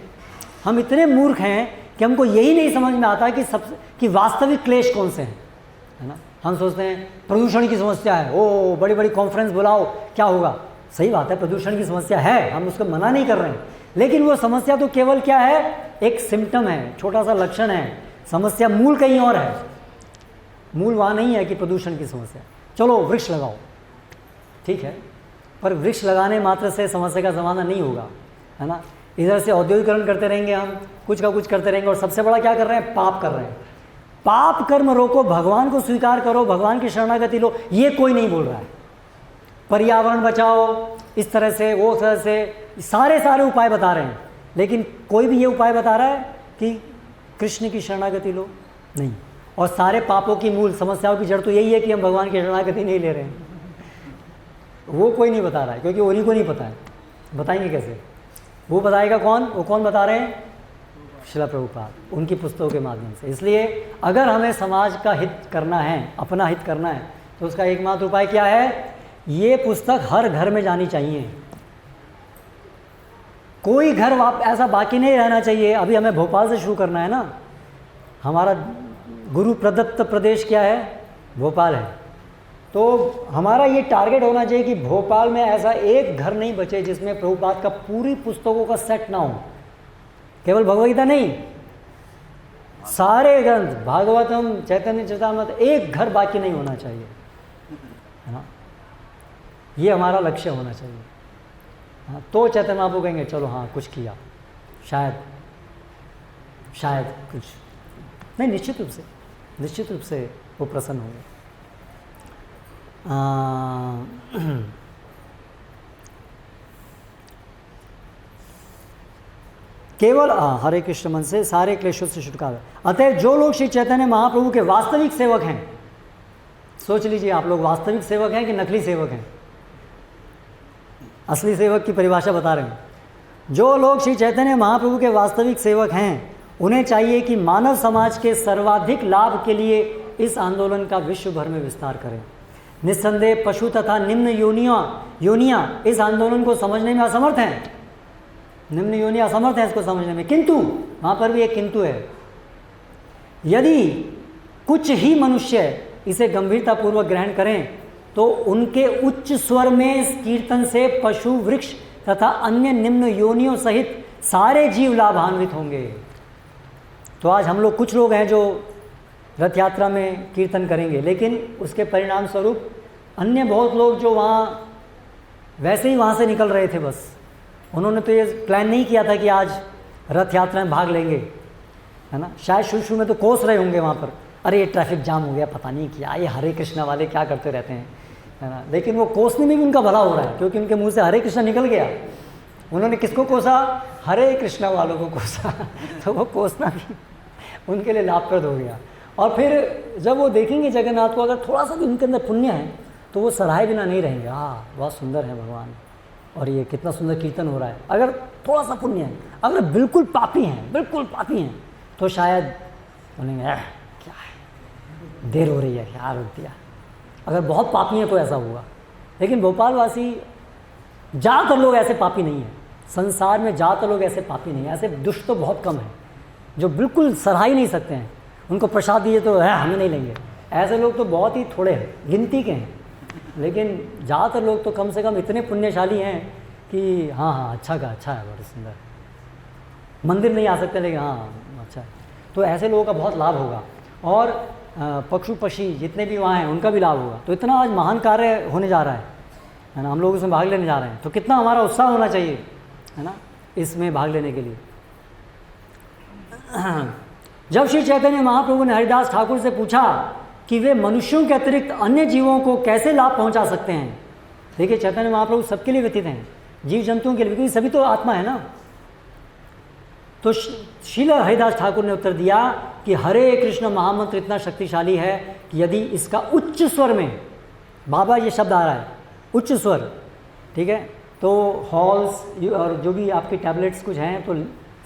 हम इतने मूर्ख हैं कि हमको यही नहीं समझ में आता कि वास्तविक क्लेश कौन से हैं, है ना। हम सोचते हैं प्रदूषण की समस्या है, ओ बड़ी बड़ी कॉन्फ्रेंस बुलाओ, क्या होगा? सही बात है, प्रदूषण की समस्या है, हम उसको मना नहीं कर रहे हैं, लेकिन वो समस्या तो केवल क्या है? एक सिम्टम है, छोटा सा लक्षण है। समस्या मूल कहीं और है। मूल वहाँ नहीं है कि प्रदूषण की समस्या। चलो वृक्ष लगाओ, ठीक है, पर वृक्ष लगाने मात्र से समस्या का समाधान नहीं होगा, है ना। इधर से औद्योगिकरण करते रहेंगे, हम कुछ का कुछ करते रहेंगे, और सबसे बड़ा क्या कर रहे हैं? पाप कर रहे हैं। पाप कर्म रोको, भगवान को स्वीकार करो, भगवान की शरणागति लो, ये कोई नहीं बोल रहा है। पर्यावरण बचाओ, इस तरह से, वो तरह से, सारे उपाय बता रहे हैं, लेकिन कोई भी ये उपाय बता रहा है कि कृष्ण की शरणागति लो? नहीं। और सारे पापों की मूल समस्याओं की जड़ तो यही है कि हम भगवान की शरणागति नहीं ले रहे हैं। वो कोई नहीं बता रहा है, क्योंकि उन्हीं को नहीं पता है। बताएंगे कैसे? वो बताएगा कौन? वो कौन बता रहे हैं? श्रील प्रभुपाद, उनकी पुस्तकों के माध्यम से। इसलिए अगर हमें समाज का हित करना है, अपना हित करना है, तो उसका एकमात्र उपाय क्या है? ये पुस्तक हर घर में जानी चाहिए। कोई घर ऐसा बाकी नहीं रहना चाहिए। अभी हमें भोपाल से शुरू करना है ना, हमारा गुरु प्रदत्त प्रदेश क्या है? भोपाल है। तो हमारा ये टारगेट होना चाहिए कि भोपाल में ऐसा एक घर नहीं बचे जिसमें प्रभुपाद का पूरी पुस्तकों का सेट ना हो। केवल भगवद्गीता नहीं, सारे ग्रंथ, भागवतम, चैतन्य चरितामृत, एक घर बाकी नहीं होना चाहिए, है ना। ये हमारा लक्ष्य होना चाहिए। हाँ, तो चैतन्य महाप्रभु कहेंगे चलो हाँ कुछ किया, शायद कुछ नहीं, निश्चित रूप से वो प्रसन्न होंगे। केवल हरे कृष्ण मन से सारे क्लेशों से छुटकारा। अतः जो लोग श्री चैतन्य महाप्रभु के वास्तविक सेवक हैं, सोच लीजिए आप लोग वास्तविक सेवक हैं कि नकली सेवक हैं? असली सेवक की परिभाषा बता रहे हैं। जो लोग श्री चैतन्य महाप्रभु के वास्तविक सेवक हैं, उन्हें चाहिए कि मानव समाज के सर्वाधिक लाभ के लिए इस आंदोलन का विश्व भर में विस्तार करें। निस्संदेह पशु तथा निम्न योनियां इस आंदोलन को समझने में असमर्थ हैं। निम्न योनियां असमर्थ हैं इसको समझने में, किंतु वहाँ पर भी एक किंतु है। यदि कुछ ही मनुष्य इसे गंभीरतापूर्वक ग्रहण करें तो उनके उच्च स्वर में इस कीर्तन से पशु, वृक्ष तथा अन्य निम्न योनियों सहित सारे जीव लाभान्वित होंगे। तो आज हम लोग कुछ लोग हैं जो रथ यात्रा में कीर्तन करेंगे, लेकिन उसके परिणाम स्वरूप अन्य बहुत लोग जो वहाँ वैसे ही वहाँ से निकल रहे थे, बस उन्होंने तो ये प्लान नहीं किया था कि आज रथ यात्रा में भाग लेंगे, है ना। शायद शुरू में तो कोस रहे होंगे वहाँ पर, अरे ये ट्रैफिक जाम हो गया, पता नहीं क्या ये हरे कृष्णा वाले क्या करते रहते हैं, है ना। लेकिन वो कोसने में भी उनका भला हो रहा है, क्योंकि उनके मुंह से हरे कृष्णा निकल गया। उन्होंने किसको कोसा? हरे कृष्णा वालों को कोसा। तो वो कोसना भी उनके लिए लाभप्रद हो गया। और फिर जब वो देखेंगे जगन्नाथ को, अगर थोड़ा सा भी उनके अंदर पुण्य है तो वो सराहे बिना नहीं रहेंगे। हाँ बहुत सुंदर है भगवान, और ये कितना सुंदर कीर्तन हो रहा है। अगर थोड़ा सा पुण्य है, अगर बिल्कुल पापी हैं तो शायद बोलेंगे क्या है, देर हो रही है, क्या रोक दिया। अगर बहुत पापी हैं तो ऐसा होगा। लेकिन भोपाल वासी ज़्यादातर लोग ऐसे पापी नहीं हैं, संसार में ज़्यादातर लोग ऐसे पापी नहीं हैं। ऐसे दुष्ट तो बहुत कम हैं जो बिल्कुल सराह ही नहीं सकते हैं, उनको प्रसाद दिए तो है हमें नहीं लेंगे। ऐसे लोग तो बहुत ही थोड़े हैं, गिनती के हैं। लेकिन ज़्यादातर लोग तो कम से कम इतने पुण्यशाली हैं कि हाँ अच्छा है, बड़ा सुंदर, मंदिर नहीं आ सकते लेकिन हाँ अच्छा है। तो ऐसे लोगों का बहुत लाभ होगा, और पशु पक्षी जितने भी वहाँ हैं उनका भी लाभ होगा। तो इतना आज महान कार्य होने जा रहा है। है ना, हम लोग इसमें भाग लेने जा रहे हैं, तो कितना हमारा उत्साह होना चाहिए, है ना, इसमें भाग लेने के लिए। जब श्री चैतन्य महाप्रभु ने हरिदास ठाकुर से पूछा कि वे मनुष्यों के अतिरिक्त अन्य जीवों को कैसे लाभ पहुंचा सकते हैं, देखिए चैतन्य महाप्रभु सबके लिए व्यतीत हैं, जीव जंतुओं के लिए, क्योंकि सभी तो आत्मा है ना। तो श्रील हरिदास ठाकुर ने उत्तर दिया कि हरे कृष्ण महामंत्र इतना शक्तिशाली है कि यदि इसका उच्च स्वर में, बाबा ये शब्द आ रहा है उच्च स्वर, ठीक है, तो हॉल्स और जो भी आपकी टैबलेट्स कुछ हैं तो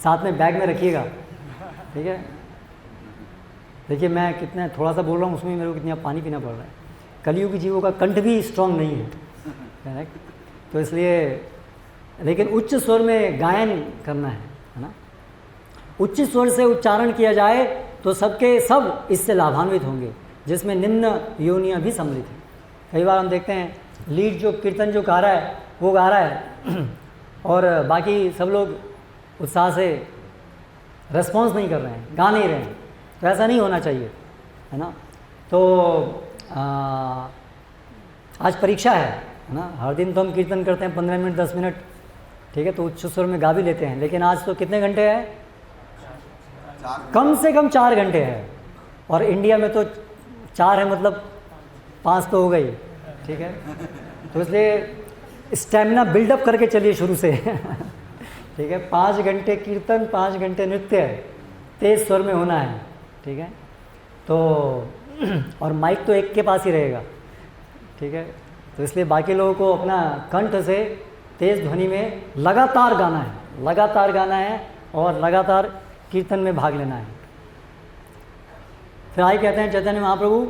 साथ में बैग में रखिएगा, ठीक है। देखिए मैं कितना थोड़ा सा बोल रहा हूँ, उसमें मेरे को कितना पानी पीना पड़ रहा है। कलियुगी जीवों का कंठ भी स्ट्रांग नहीं है, करेक्ट, तो इसलिए, लेकिन उच्च स्वर में गायन करना है ना, उच्च स्वर से उच्चारण किया जाए तो सबके सब इससे लाभान्वित होंगे, जिसमें निम्न योनियाँ भी सम्मिलित हैं। कई बार हम देखते हैं लीड जो कीर्तन जो गा रहा है वो गा रहा है और बाकी सब लोग उत्साह से रिस्पॉन्स नहीं कर रहे हैं, गा नहीं रहे हैं, तो ऐसा नहीं होना चाहिए, है ना। तो आज परीक्षा है ना, हर दिन तो हम कीर्तन करते हैं 15 मिनट 10 मिनट, ठीक है, तो उच्च स्वर में गा भी लेते हैं, लेकिन आज तो कितने घंटे हैं, कम से कम 4 घंटे है, और इंडिया में तो 4 है मतलब 5 तो हो गई, ठीक है। तो इसलिए स्टेमिना बिल्डअप करके चलिए शुरू से ठीक है, 5 घंटे कीर्तन, 5 घंटे नृत्य, तेज स्वर में होना है, ठीक है। तो और माइक तो एक के पास ही रहेगा, ठीक है, तो इसलिए बाकी लोगों को अपना कंठ से तेज ध्वनि में लगातार गाना है, लगातार गाना है और लगातार कीर्तन में भाग लेना है। फिर आगे कहते हैं चैतन्य महाप्रभु,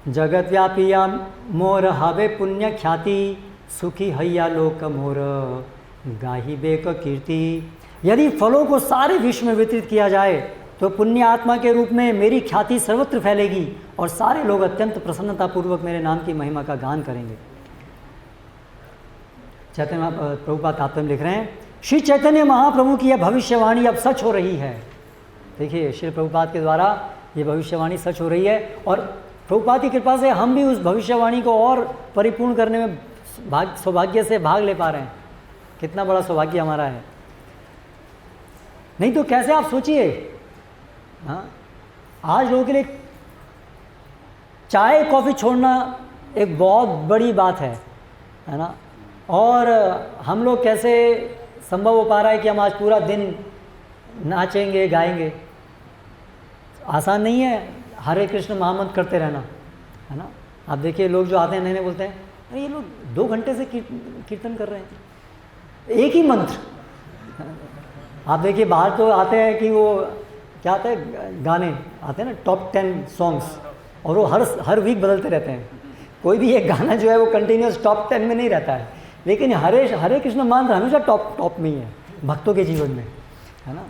जगत व्यापिया मोर हवे पुण्य ख्याति, सुखी हैया लोक मोर गाही बेक कीर्ति। यदि फलों को सारे विश्व में वितरित किया जाए तो पुण्य आत्मा के रूप में मेरी ख्याति सर्वत्र फैलेगी और सारे लोग अत्यंत प्रसन्नतापूर्वक मेरे नाम की महिमा का गान करेंगे। चैतन्य प्रभुपाद तात्पर्य लिख रहे हैं, श्री चैतन्य महाप्रभु की यह भविष्यवाणी अब सच हो रही है। देखिए श्री प्रभुपाद के द्वारा ये भविष्यवाणी सच हो रही है और प्रभुपाद की कृपा से हम भी उस भविष्यवाणी को और परिपूर्ण करने में सौभाग्य से भाग ले पा रहे हैं। कितना बड़ा सौभाग्य हमारा है। नहीं तो कैसे आप सोचिए, हाँ, आज लोगों के लिए चाय कॉफ़ी छोड़ना एक बहुत बड़ी बात है ना, और हम लोग कैसे संभव हो पा रहा है कि हम आज पूरा दिन नाचेंगे गाएंगे। आसान नहीं है हरे कृष्ण महामंत्र करते रहना, है ना। आप देखिए लोग जो आते हैं नए बोलते हैं, अरे ये लोग 2 घंटे से कीर्तन कर रहे हैं एक ही मंत्र। आप देखिए बाहर तो आते हैं कि वो क्या आते हैं, गाने आते हैं ना टॉप 10 सॉन्ग्स, और वो हर वीक बदलते रहते हैं। कोई भी एक गाना जो है वो कंटिन्यूस टॉप 10 में नहीं रहता है, लेकिन हरे कृष्ण मंत्र हमेशा टॉप में ही है भक्तों के जीवन में, है ना।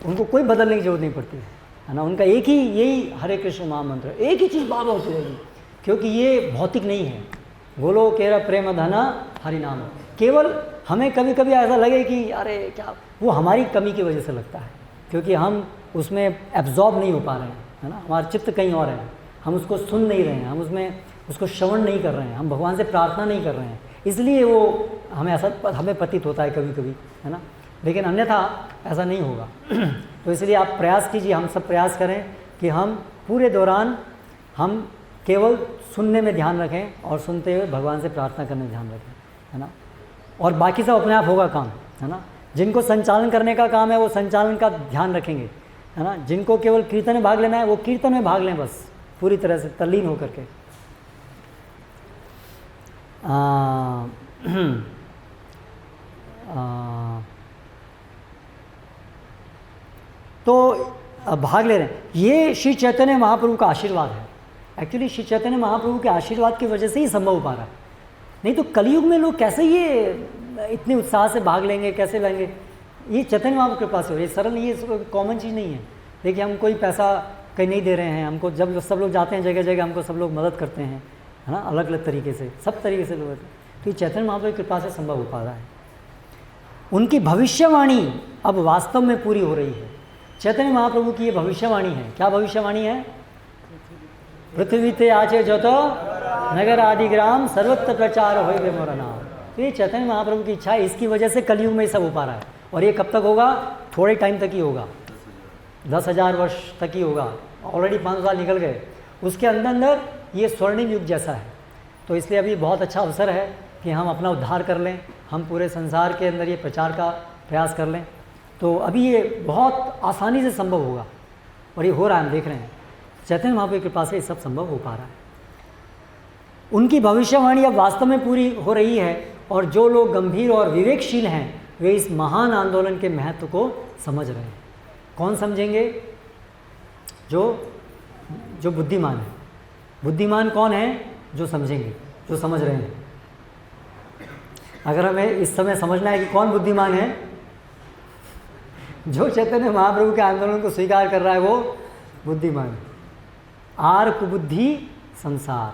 उनको कोई बदलने की जरूरत नहीं पड़ती है ना। उनका एक ही यही हरे कृष्ण महामंत्र, एक ही चीज़ बार बार होती रहेगी, क्योंकि ये भौतिक नहीं है। बोलो केरा प्रेम धना हरि नाम। केवल हमें कभी कभी ऐसा लगे कि अरे क्या, वो हमारी कमी की वजह से लगता है, क्योंकि हम उसमें एब्जॉर्ब नहीं हो पा रहे हैं, है ना। हमारा चित्त कहीं और है, हम उसको सुन नहीं रहे हैं, हम उसको श्रवण नहीं कर रहे हैं, हम भगवान से प्रार्थना नहीं कर रहे हैं, इसलिए वो हमें प्रतीत होता है कभी कभी, है ना। लेकिन अन्यथा ऐसा नहीं होगा। तो इसलिए आप प्रयास कीजिए, हम सब प्रयास करें कि हम पूरे दौरान हम केवल सुनने में ध्यान रखें और सुनते हुए भगवान से प्रार्थना करने में ध्यान रखें, है ना। और बाकी सब अपने आप होगा काम, है ना। जिनको संचालन करने का काम है वो संचालन का ध्यान रखेंगे, है ना। जिनको केवल कीर्तन में भाग लेना है वो कीर्तन में भाग लें, बस पूरी तरह से तल्लीन होकर के। तो भाग ले रहे हैं, ये श्री चैतन्य महाप्रभु का आशीर्वाद है। एक्चुअली श्री चैतन्य महाप्रभु के आशीर्वाद की वजह से ही संभव हो पा रहा है, नहीं तो कलयुग में लोग कैसे ये इतने उत्साह से भाग लेंगे, कैसे लेंगे। ये चैतन्य महाप्रभु के पास हो, ये सरल, ये कॉमन चीज़ नहीं है। देखिए हम कोई पैसा कहीं नहीं दे रहे हैं, हमको जब सब लोग जाते हैं जगह जगह हमको सब लोग मदद करते हैं, है ना, अलग अलग तरीके से, सब तरीके से लोग। तो ये चैतन्य महाप्रभु की कृपा से संभव हो पा रहा है। उनकी भविष्यवाणी अब वास्तव में पूरी हो रही है। चैतन्य महाप्रभु की ये भविष्यवाणी है। क्या भविष्यवाणी है? पृथ्वी ते आचे जो तो नगर आदि ग्राम सर्वत्र प्रचार होय वे मोरा नाम। तो ये चैतन्य महाप्रभु की इच्छा है, इसकी वजह से कलयुग में ये सब हो पा रहा है। और ये कब तक होगा? थोड़े टाइम तक ही होगा, 10,000 वर्ष तक ही होगा। ऑलरेडी 5 साल निकल गए, उसके अंदर अंदर ये स्वर्णिम युग जैसा है। तो इसलिए अभी बहुत अच्छा अवसर है कि हम अपना उद्धार कर लें, हम पूरे संसार के अंदर ये प्रचार का प्रयास कर लें। तो अभी ये बहुत आसानी से संभव होगा और ये हो रहा है, हम देख रहे हैं। चैतन्य महाप्रभु की कृपा से ये सब संभव हो पा रहा है। उनकी भविष्यवाणी अब वास्तव में पूरी हो रही है और जो लोग गंभीर और विवेकशील हैं वे इस महान आंदोलन के महत्व को समझ रहे हैं। कौन समझेंगे? जो बुद्धिमान है। बुद्धिमान कौन है? जो समझेंगे, जो समझ रहे हैं। अगर हमें इस समय समझना है कि कौन बुद्धिमान है, जो चैतन्य महाप्रभु के आंदोलन को स्वीकार कर रहा है वो बुद्धिमान है। आर कुबुद्धि संसार,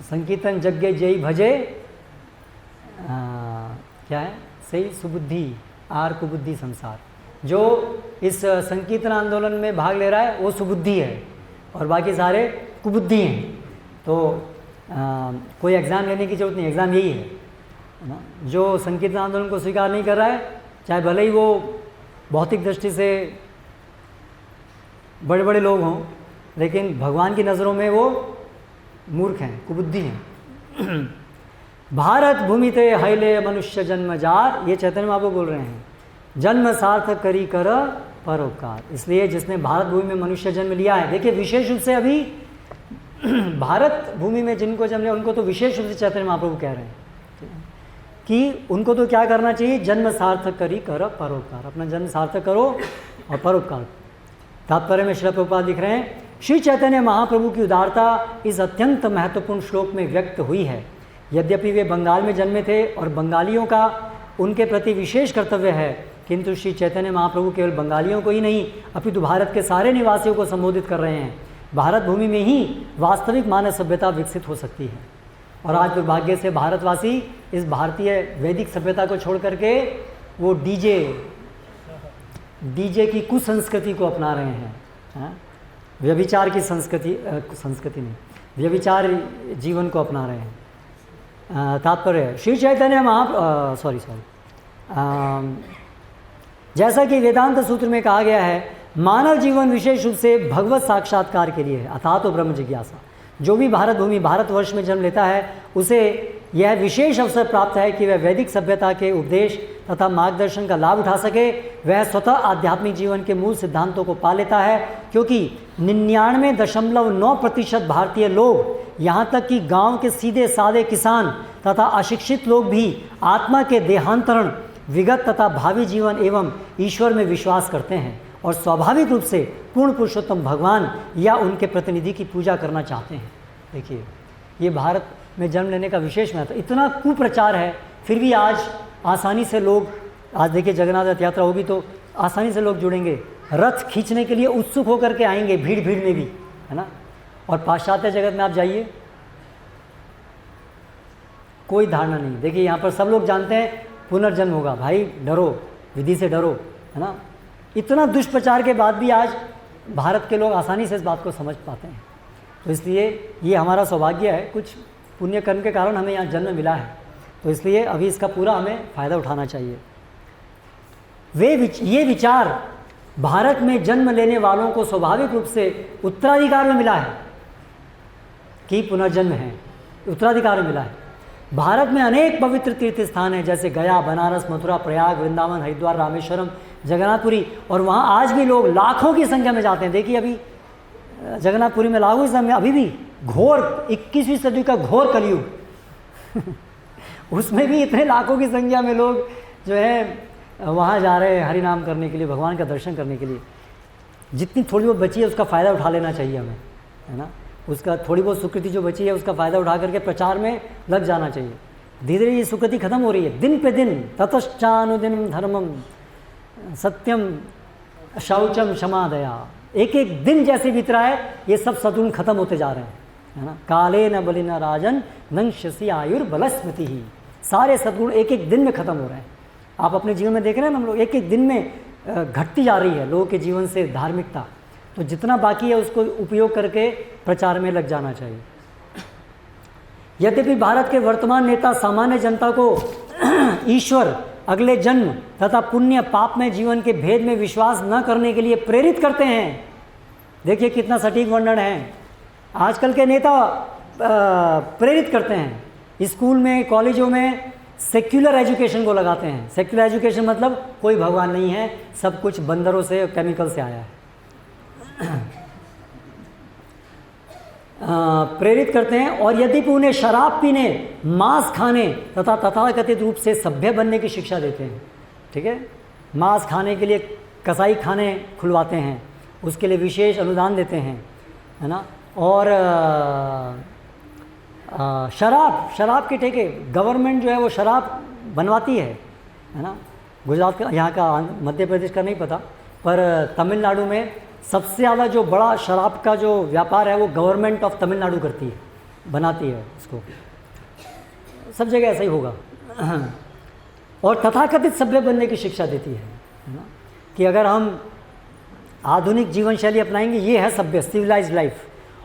संकीर्तन यज्ञ जय भजे, क्या है? सही सुबुद्धि आर कुबुद्धि संसार। जो इस संकीर्तन आंदोलन में भाग ले रहा है वो सुबुद्धि है और बाकी सारे कुबुद्धि हैं। तो कोई एग्ज़ाम लेने की जरूरत नहीं, एग्ज़ाम यही है ना। जो संकीर्तन आंदोलन को स्वीकार नहीं कर रहा है, चाहे भले ही वो भौतिक दृष्टि से बड़े बड़े लोग हों, लेकिन भगवान की नज़रों में वो मूर्ख हैं, कुबुद्धि हैं। भारत भूमि ते हैले मनुष्य जन्म जार, ये चैतन्य महाप्रभु बोल रहे हैं। जन्म सार्थक करी कर परोपकार। इसलिए जिसने भारत भूमि में मनुष्य जन्म लिया है, देखिए विशेष रूप से अभी भारत भूमि में जिनको जन्म लिया उनको तो विशेष रूप से चैतन्य महाप्रभु कह रहे हैं कि उनको तो क्या करना चाहिए? जन्म सार्थक करी कर परोपकार, अपना जन्म सार्थक करो और परोपकार। तात्पर्य में श्रील प्रभुपाद लिख रहे हैं, श्री चैतन्य महाप्रभु की उदारता इस अत्यंत महत्वपूर्ण श्लोक में व्यक्त हुई है। यद्यपि वे बंगाल में जन्मे थे और बंगालियों का उनके प्रति विशेष कर्तव्य है, किंतु श्री चैतन्य महाप्रभु केवल बंगालियों को ही नहीं अपितु भारत के सारे निवासियों को संबोधित कर रहे हैं। भारत भूमि में ही वास्तविक मानव सभ्यता विकसित हो सकती है। और आज दुर्भाग्य से भारतवासी इस भारतीय वैदिक सभ्यता को छोड़ करके वो डीजे की कुसंस्कृति को अपना रहे हैं। व्यभिचार की संस्कृति नहीं, व्यभिचार जीवन को अपना रहे हैं। तात्पर्य श्री चैतन्य जैसा कि वेदांत सूत्र में कहा गया है, मानव जीवन विशेष रूप से भगवत साक्षात्कार के लिए है, अर्थात तो ब्रह्म जिज्ञासा। जो भी भारत भूमि भारतवर्ष में जन्म लेता है उसे यह विशेष अवसर प्राप्त है कि वह वैदिक सभ्यता के उपदेश तथा मार्गदर्शन का लाभ उठा सके। वह स्वतः आध्यात्मिक जीवन के मूल सिद्धांतों को पा लेता है, क्योंकि 99.9% भारतीय लोग, यहाँ तक कि गांव के सीधे साधे किसान तथा अशिक्षित लोग भी आत्मा के देहांतरण, विगत तथा भावी जीवन एवं ईश्वर में विश्वास करते हैं और स्वाभाविक रूप से पूर्ण पुरुषोत्तम भगवान या उनके प्रतिनिधि की पूजा करना चाहते हैं। देखिए, ये भारत में जन्म लेने का विशेष महत्व। इतना कुप्रचार है, फिर भी आज आसानी से लोग, आज देखिए जगन्नाथ रथ यात्रा होगी तो आसानी से लोग जुड़ेंगे, रथ खींचने के लिए उत्सुक होकर के आएंगे, भीड़ भीड़ में भी, है ना। और पाश्चात्य जगत में आप जाइए, कोई धारणा नहीं। देखिए यहाँ पर सब लोग जानते हैं पुनर्जन्म होगा, भाई डरो, विधि से डरो, है ना। इतना दुष्प्रचार के बाद भी आज भारत के लोग आसानी से इस बात को समझ पाते हैं। तो इसलिए ये हमारा सौभाग्य है, कुछ पुण्य कर्म के कारण हमें यहाँ जन्म मिला है, तो इसलिए अभी इसका पूरा हमें फ़ायदा उठाना चाहिए। ये विचार भारत में जन्म लेने वालों को स्वाभाविक रूप से उत्तराधिकार में मिला है कि पुनर्जन्म है, उत्तराधिकार में मिला है। भारत में अनेक पवित्र तीर्थ स्थान हैं, जैसे गया, बनारस, मथुरा, प्रयाग, वृंदावन, हरिद्वार, रामेश्वरम, जगन्नाथपुरी, और वहाँ आज भी लोग लाखों की संख्या में जाते हैं। देखिए अभी जगन्नाथपुरी में लाखों की संख्या में अभी भी घोर 21वीं सदी का घोर कलयुग उसमें भी इतने लाखों की संख्या में लोग जो है वहाँ जा रहे हैं हरि नाम करने के लिए, भगवान का दर्शन करने के लिए। जितनी थोड़ी बहुत बची है उसका फ़ायदा उठा लेना चाहिए हमें, है ना। उसका थोड़ी बहुत सुकृति जो बची है उसका फ़ायदा उठा करके प्रचार में लग जाना चाहिए। धीरे धीरे ये सुकृति खत्म हो रही है, दिन पे दिन। ततश्चानुदिनं धर्मम सत्यम शौचम क्षमा दया, एक एक दिन जैसे बीत रहा है ये सब सद्गुण खत्म होते जा रहे हैं, है ना। काले न बलि न राजन नंशसी आयुर्बल स्मृति ही, सारे सद्गुण एक एक दिन में खत्म हो रहे हैं। आप अपने जीवन में देख रहे हैं ना, हम लोग एक एक दिन में घटती जा रही है लोगों के जीवन से धार्मिकता। तो जितना बाकी है उसको उपयोग करके प्रचार में लग जाना चाहिए। यद्यपि भारत के वर्तमान नेता सामान्य जनता को ईश्वर, अगले जन्म तथा पुण्य पाप में जीवन के भेद में विश्वास न करने के लिए प्रेरित करते हैं। देखिए कितना सटीक वर्णन है। आजकल के नेता प्रेरित करते हैं, स्कूल में, कॉलेजों में सेक्युलर एजुकेशन को लगाते हैं। सेक्युलर एजुकेशन मतलब कोई भगवान नहीं है, सब कुछ बंदरों से, केमिकल से आया है। प्रेरित करते हैं। और यद्यपि उन्हें शराब पीने, मांस खाने तथा तथाकथित रूप से सभ्य बनने की शिक्षा देते हैं। ठीक है, मांस खाने के लिए कसाई खाने खुलवाते हैं, उसके लिए विशेष अनुदान देते हैं, है ना। और शराब के ठेके, गवर्नमेंट जो है वो शराब बनवाती है ना। गुजरात का, यहाँ का, मध्य प्रदेश का नहीं पता, पर तमिलनाडु में सबसे ज़्यादा जो बड़ा शराब का जो व्यापार है वो गवर्नमेंट ऑफ तमिलनाडु करती है, बनाती है इसको। सब जगह ऐसा ही होगा। और तथाकथित सभ्य बनने की शिक्षा देती है ना, कि अगर हम आधुनिक जीवन शैली अपनाएंगे, ये है सभ्य, सिविलाइज्ड लाइफ।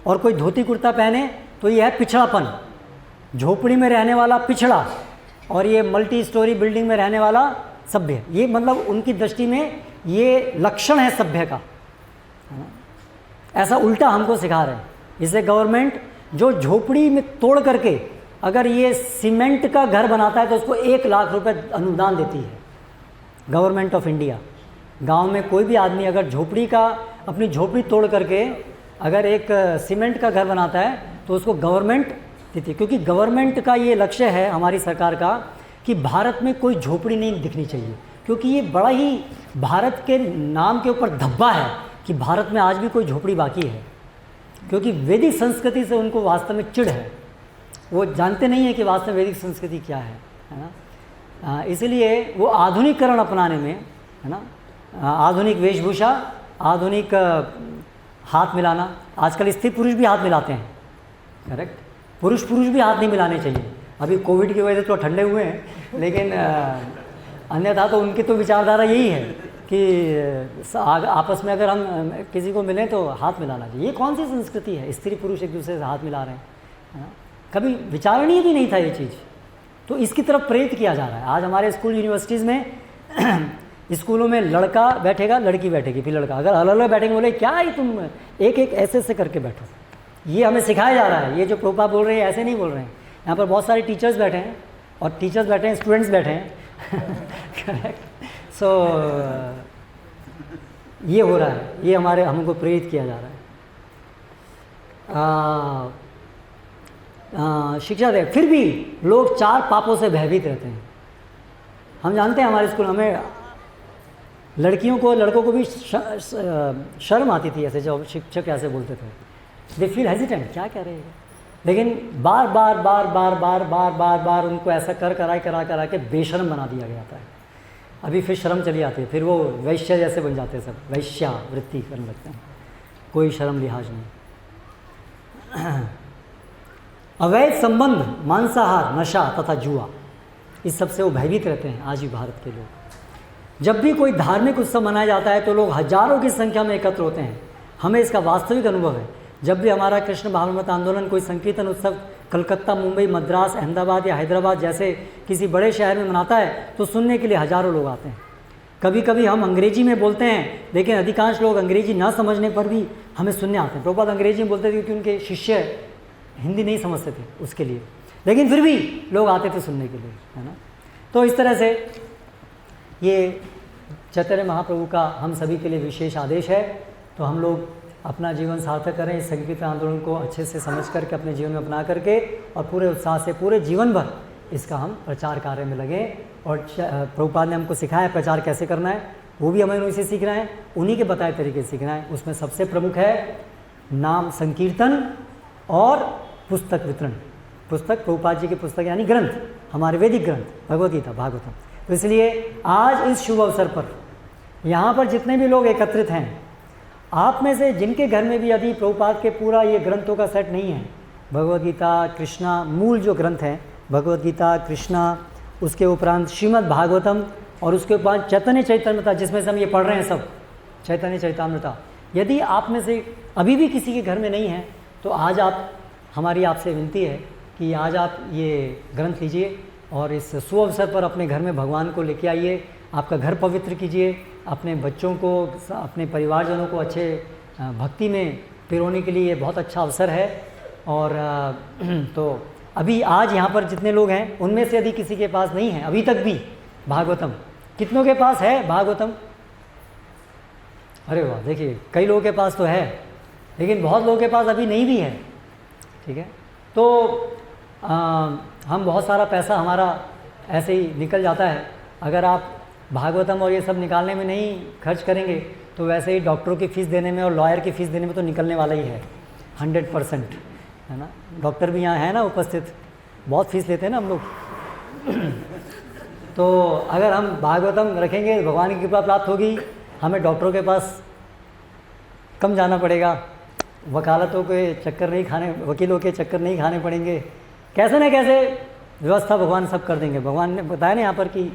और कोई धोती कुर्ता पहने तो ये है पिछड़ापन, झोपड़ी में रहने वाला पिछड़ा, और ये मल्टी स्टोरी बिल्डिंग में रहने वाला सभ्य। ये मतलब उनकी दृष्टि में ये लक्षण है सभ्य का, है ना। ऐसा उल्टा हमको सिखा रहे हैं। इसे गवर्नमेंट जो झोपड़ी में तोड़ करके अगर ये सीमेंट का घर बनाता है तो उसको 1 लाख रुपए अनुदान देती है गवर्नमेंट ऑफ इंडिया। गांव में कोई भी आदमी अगर अपनी झोपड़ी तोड़ करके अगर एक सीमेंट का घर बनाता है तो उसको गवर्नमेंट देती है, क्योंकि गवर्नमेंट का ये लक्ष्य है, हमारी सरकार का, कि भारत में कोई झोपड़ी नहीं दिखनी चाहिए। क्योंकि ये बड़ा ही भारत के नाम के ऊपर धब्बा है कि भारत में आज भी कोई झोपड़ी बाकी है, क्योंकि वैदिक संस्कृति से उनको वास्तव में चिढ़ है। वो जानते नहीं है कि वास्तव में वैदिक संस्कृति क्या है ना। इसलिए वो आधुनिकीकरण अपनाने में, है ना, आधुनिक वेशभूषा, आधुनिक हाथ मिलाना। आजकल स्त्री पुरुष भी हाथ मिलाते हैं, करेक्ट। पुरुष भी हाथ नहीं मिलाने चाहिए। अभी कोविड की वजह से तो ठंडे हुए हैं, लेकिन अन्यथा तो उनकी तो विचारधारा यही है कि आपस में अगर हम किसी को मिलें तो हाथ मिलाना चाहिए। ये कौन सी संस्कृति है, स्त्री पुरुष एक दूसरे से हाथ मिला रहे हैं, है ना। कभी विचारणीय भी नहीं था ये चीज़, तो इसकी तरफ प्रेरित किया जा रहा है। आज हमारे स्कूल यूनिवर्सिटीज़ में स्कूलों में लड़का बैठेगा, लड़की बैठेगी, फिर लड़का, अगर अलग अलग बैठेंगे, बोले क्या ही तुम एक ऐसे करके बैठो। ये हमें सिखाया जा रहा है। ये जो प्रोपा बोल रहे हैं ऐसे नहीं बोल रहे हैं। यहाँ पर बहुत सारे टीचर्स बैठे हैं, और टीचर्स बैठे हैं, स्टूडेंट्स बैठे हैं। करेक्ट। सो ये हो रहा है, ये हमको प्रेरित किया जा रहा है। शिक्षा दे, फिर भी लोग 4 पापों से भयभीत रहते हैं। हम जानते हैं हमारे स्कूल में लड़कियों को, लड़कों को भी शर्म आती थी ऐसे, जब शिक्षक ऐसे बोलते थे। दे फील हेजिटेंट, क्या कह रहे हैं। लेकिन बार बार उनको ऐसा करा के बेशर्म बना दिया गया था। अभी फिर शर्म चली आती है, फिर वो वैश्य जैसे बन जाते हैं, सब वैश्या वृत्ति करने लगते हैं, कोई शर्म लिहाज नहीं। अवैध संबंध, मांसाहार, नशा तथा जुआ, इस सबसे वो भयभीत रहते हैं आज भी भारत के लोग। जब भी कोई धार्मिक उत्सव मनाया जाता है तो लोग हजारों की संख्या में एकत्र होते हैं। हमें इसका वास्तविक अनुभव है। जब भी हमारा कृष्ण भावनामृत आंदोलन, कोई संकीर्तन उत्सव कलकत्ता, मुंबई, मद्रास, अहमदाबाद या हैदराबाद जैसे किसी बड़े शहर में मनाता है तो सुनने के लिए हजारों लोग आते हैं। कभी कभी हम अंग्रेजी में बोलते हैं, लेकिन अधिकांश लोग अंग्रेजी ना समझने पर भी हमें सुनने आते हैं। प्रभुपाद अंग्रेजी में बोलते थे क्योंकि उनके शिष्य हिंदी नहीं समझते थे उसके लिए, लेकिन फिर भी लोग आते थे सुनने के लिए, है ना। तो इस तरह से ये चैतन्य महाप्रभु का हम सभी के लिए विशेष आदेश है। तो हम लोग अपना जीवन सार्थक करें, इस संकीर्तन आंदोलन को अच्छे से समझ करके अपने जीवन में अपना करके, और पूरे उत्साह से पूरे जीवन भर इसका हम प्रचार कार्य में लगें। और प्रभुपाद ने हमको सिखाया प्रचार कैसे करना है, वो भी हमें उनसे सीखना है, उन्हीं के बताए तरीके से सीखना है। उसमें सबसे प्रमुख है नाम संकीर्तन और पुस्तक वितरण। पुस्तक, प्रभुपाद जी की पुस्तक यानी ग्रंथ, हमारे वैदिक ग्रंथ, भगवद गीता, भागवतम। तो इसलिए आज इस शुभ अवसर पर यहाँ पर जितने भी लोग एकत्रित हैं, आप में से जिनके घर में भी यदि प्रभुपाद के पूरा ये ग्रंथों का सेट नहीं है, भगवद गीता, कृष्णा, मूल जो ग्रंथ हैं, भगवद गीता, कृष्णा, उसके उपरांत श्रीमद् भागवतम, और उसके उपरांत चैतन्य चैतामृता, जिसमें से हम ये पढ़ रहे हैं सब, चैतन्य चैतामृता, यदि आप में से अभी भी किसी के घर में नहीं है तो आज आप, हमारी आपसे विनती है कि आज आप ये ग्रंथ लीजिए और इस सुअवसर पर अपने घर में भगवान को लेके आइए, आपका घर पवित्र कीजिए, अपने बच्चों को, अपने परिवारजनों को अच्छे भक्ति में पिरोने के लिए ये बहुत अच्छा अवसर है। और तो अभी आज यहाँ पर जितने लोग हैं उनमें से यदि किसी के पास नहीं है अभी तक भी भागवतम, कितनों के पास है भागवतम? अरे वाह, देखिए कई लोगों के पास तो है, लेकिन बहुत लोगों के पास अभी नहीं भी है। ठीक है, तो हम बहुत सारा पैसा हमारा ऐसे ही निकल जाता है। अगर आप भागवतम और ये सब निकालने में नहीं खर्च करेंगे तो वैसे ही डॉक्टरों की फ़ीस देने में और लॉयर की फ़ीस देने में तो निकलने वाला ही है 100%, है ना। डॉक्टर भी यहाँ है ना उपस्थित, बहुत फीस लेते हैं ना हम लोग। तो अगर हम भागवतम रखेंगे भगवान की कृपा प्राप्त होगी, हमें डॉक्टरों के पास कम जाना पड़ेगा, वकालतों के चक्कर नहीं खाने, वकीलों के चक्कर नहीं खाने पड़ेंगे, कैसे न कैसे व्यवस्था भगवान सब कर देंगे। भगवान ने बताया ना यहाँ पर कि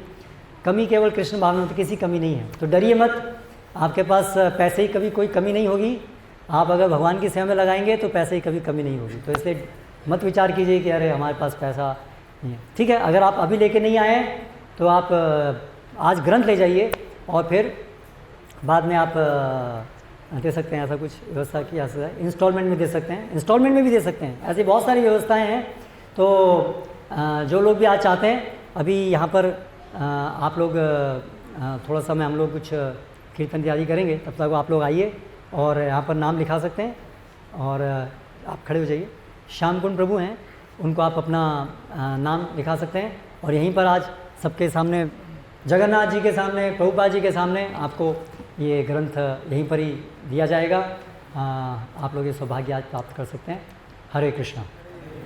कमी केवल कृष्ण भाव में, तो किसी कमी नहीं है। तो डरिए मत, आपके पास पैसे की कभी कोई कमी नहीं होगी। आप अगर भगवान की सेवा में लगाएंगे तो पैसे की कभी कमी नहीं होगी। तो इसलिए मत विचार कीजिए कि अरे हमारे पास पैसा नहीं है। ठीक है, अगर आप अभी लेके नहीं आए तो आप आज ग्रंथ ले जाइए और फिर बाद में आप दे सकते हैं। ऐसा कुछ व्यवस्था की जा सकता है, इंस्टॉलमेंट में दे सकते हैं, इंस्टॉलमेंट में भी दे सकते हैं। ऐसी बहुत सारी व्यवस्थाएं हैं। तो जो लोग भी आज चाहते हैं, अभी यहाँ पर आप लोग थोड़ा समय हम लोग कुछ कीर्तन इत्यादि करेंगे, तब तक आप लोग आइए और यहाँ पर नाम लिखा सकते हैं और आप खड़े हो जाइए। श्याम कुंड प्रभु हैं, उनको आप अपना नाम लिखा सकते हैं और यहीं पर आज सबके सामने, जगन्नाथ जी के सामने, प्रभुपाद जी के सामने आपको ये ग्रंथ यहीं पर ही दिया जाएगा। आप लोग ये सौभाग्य आज प्राप्त कर सकते हैं। हरे कृष्णा।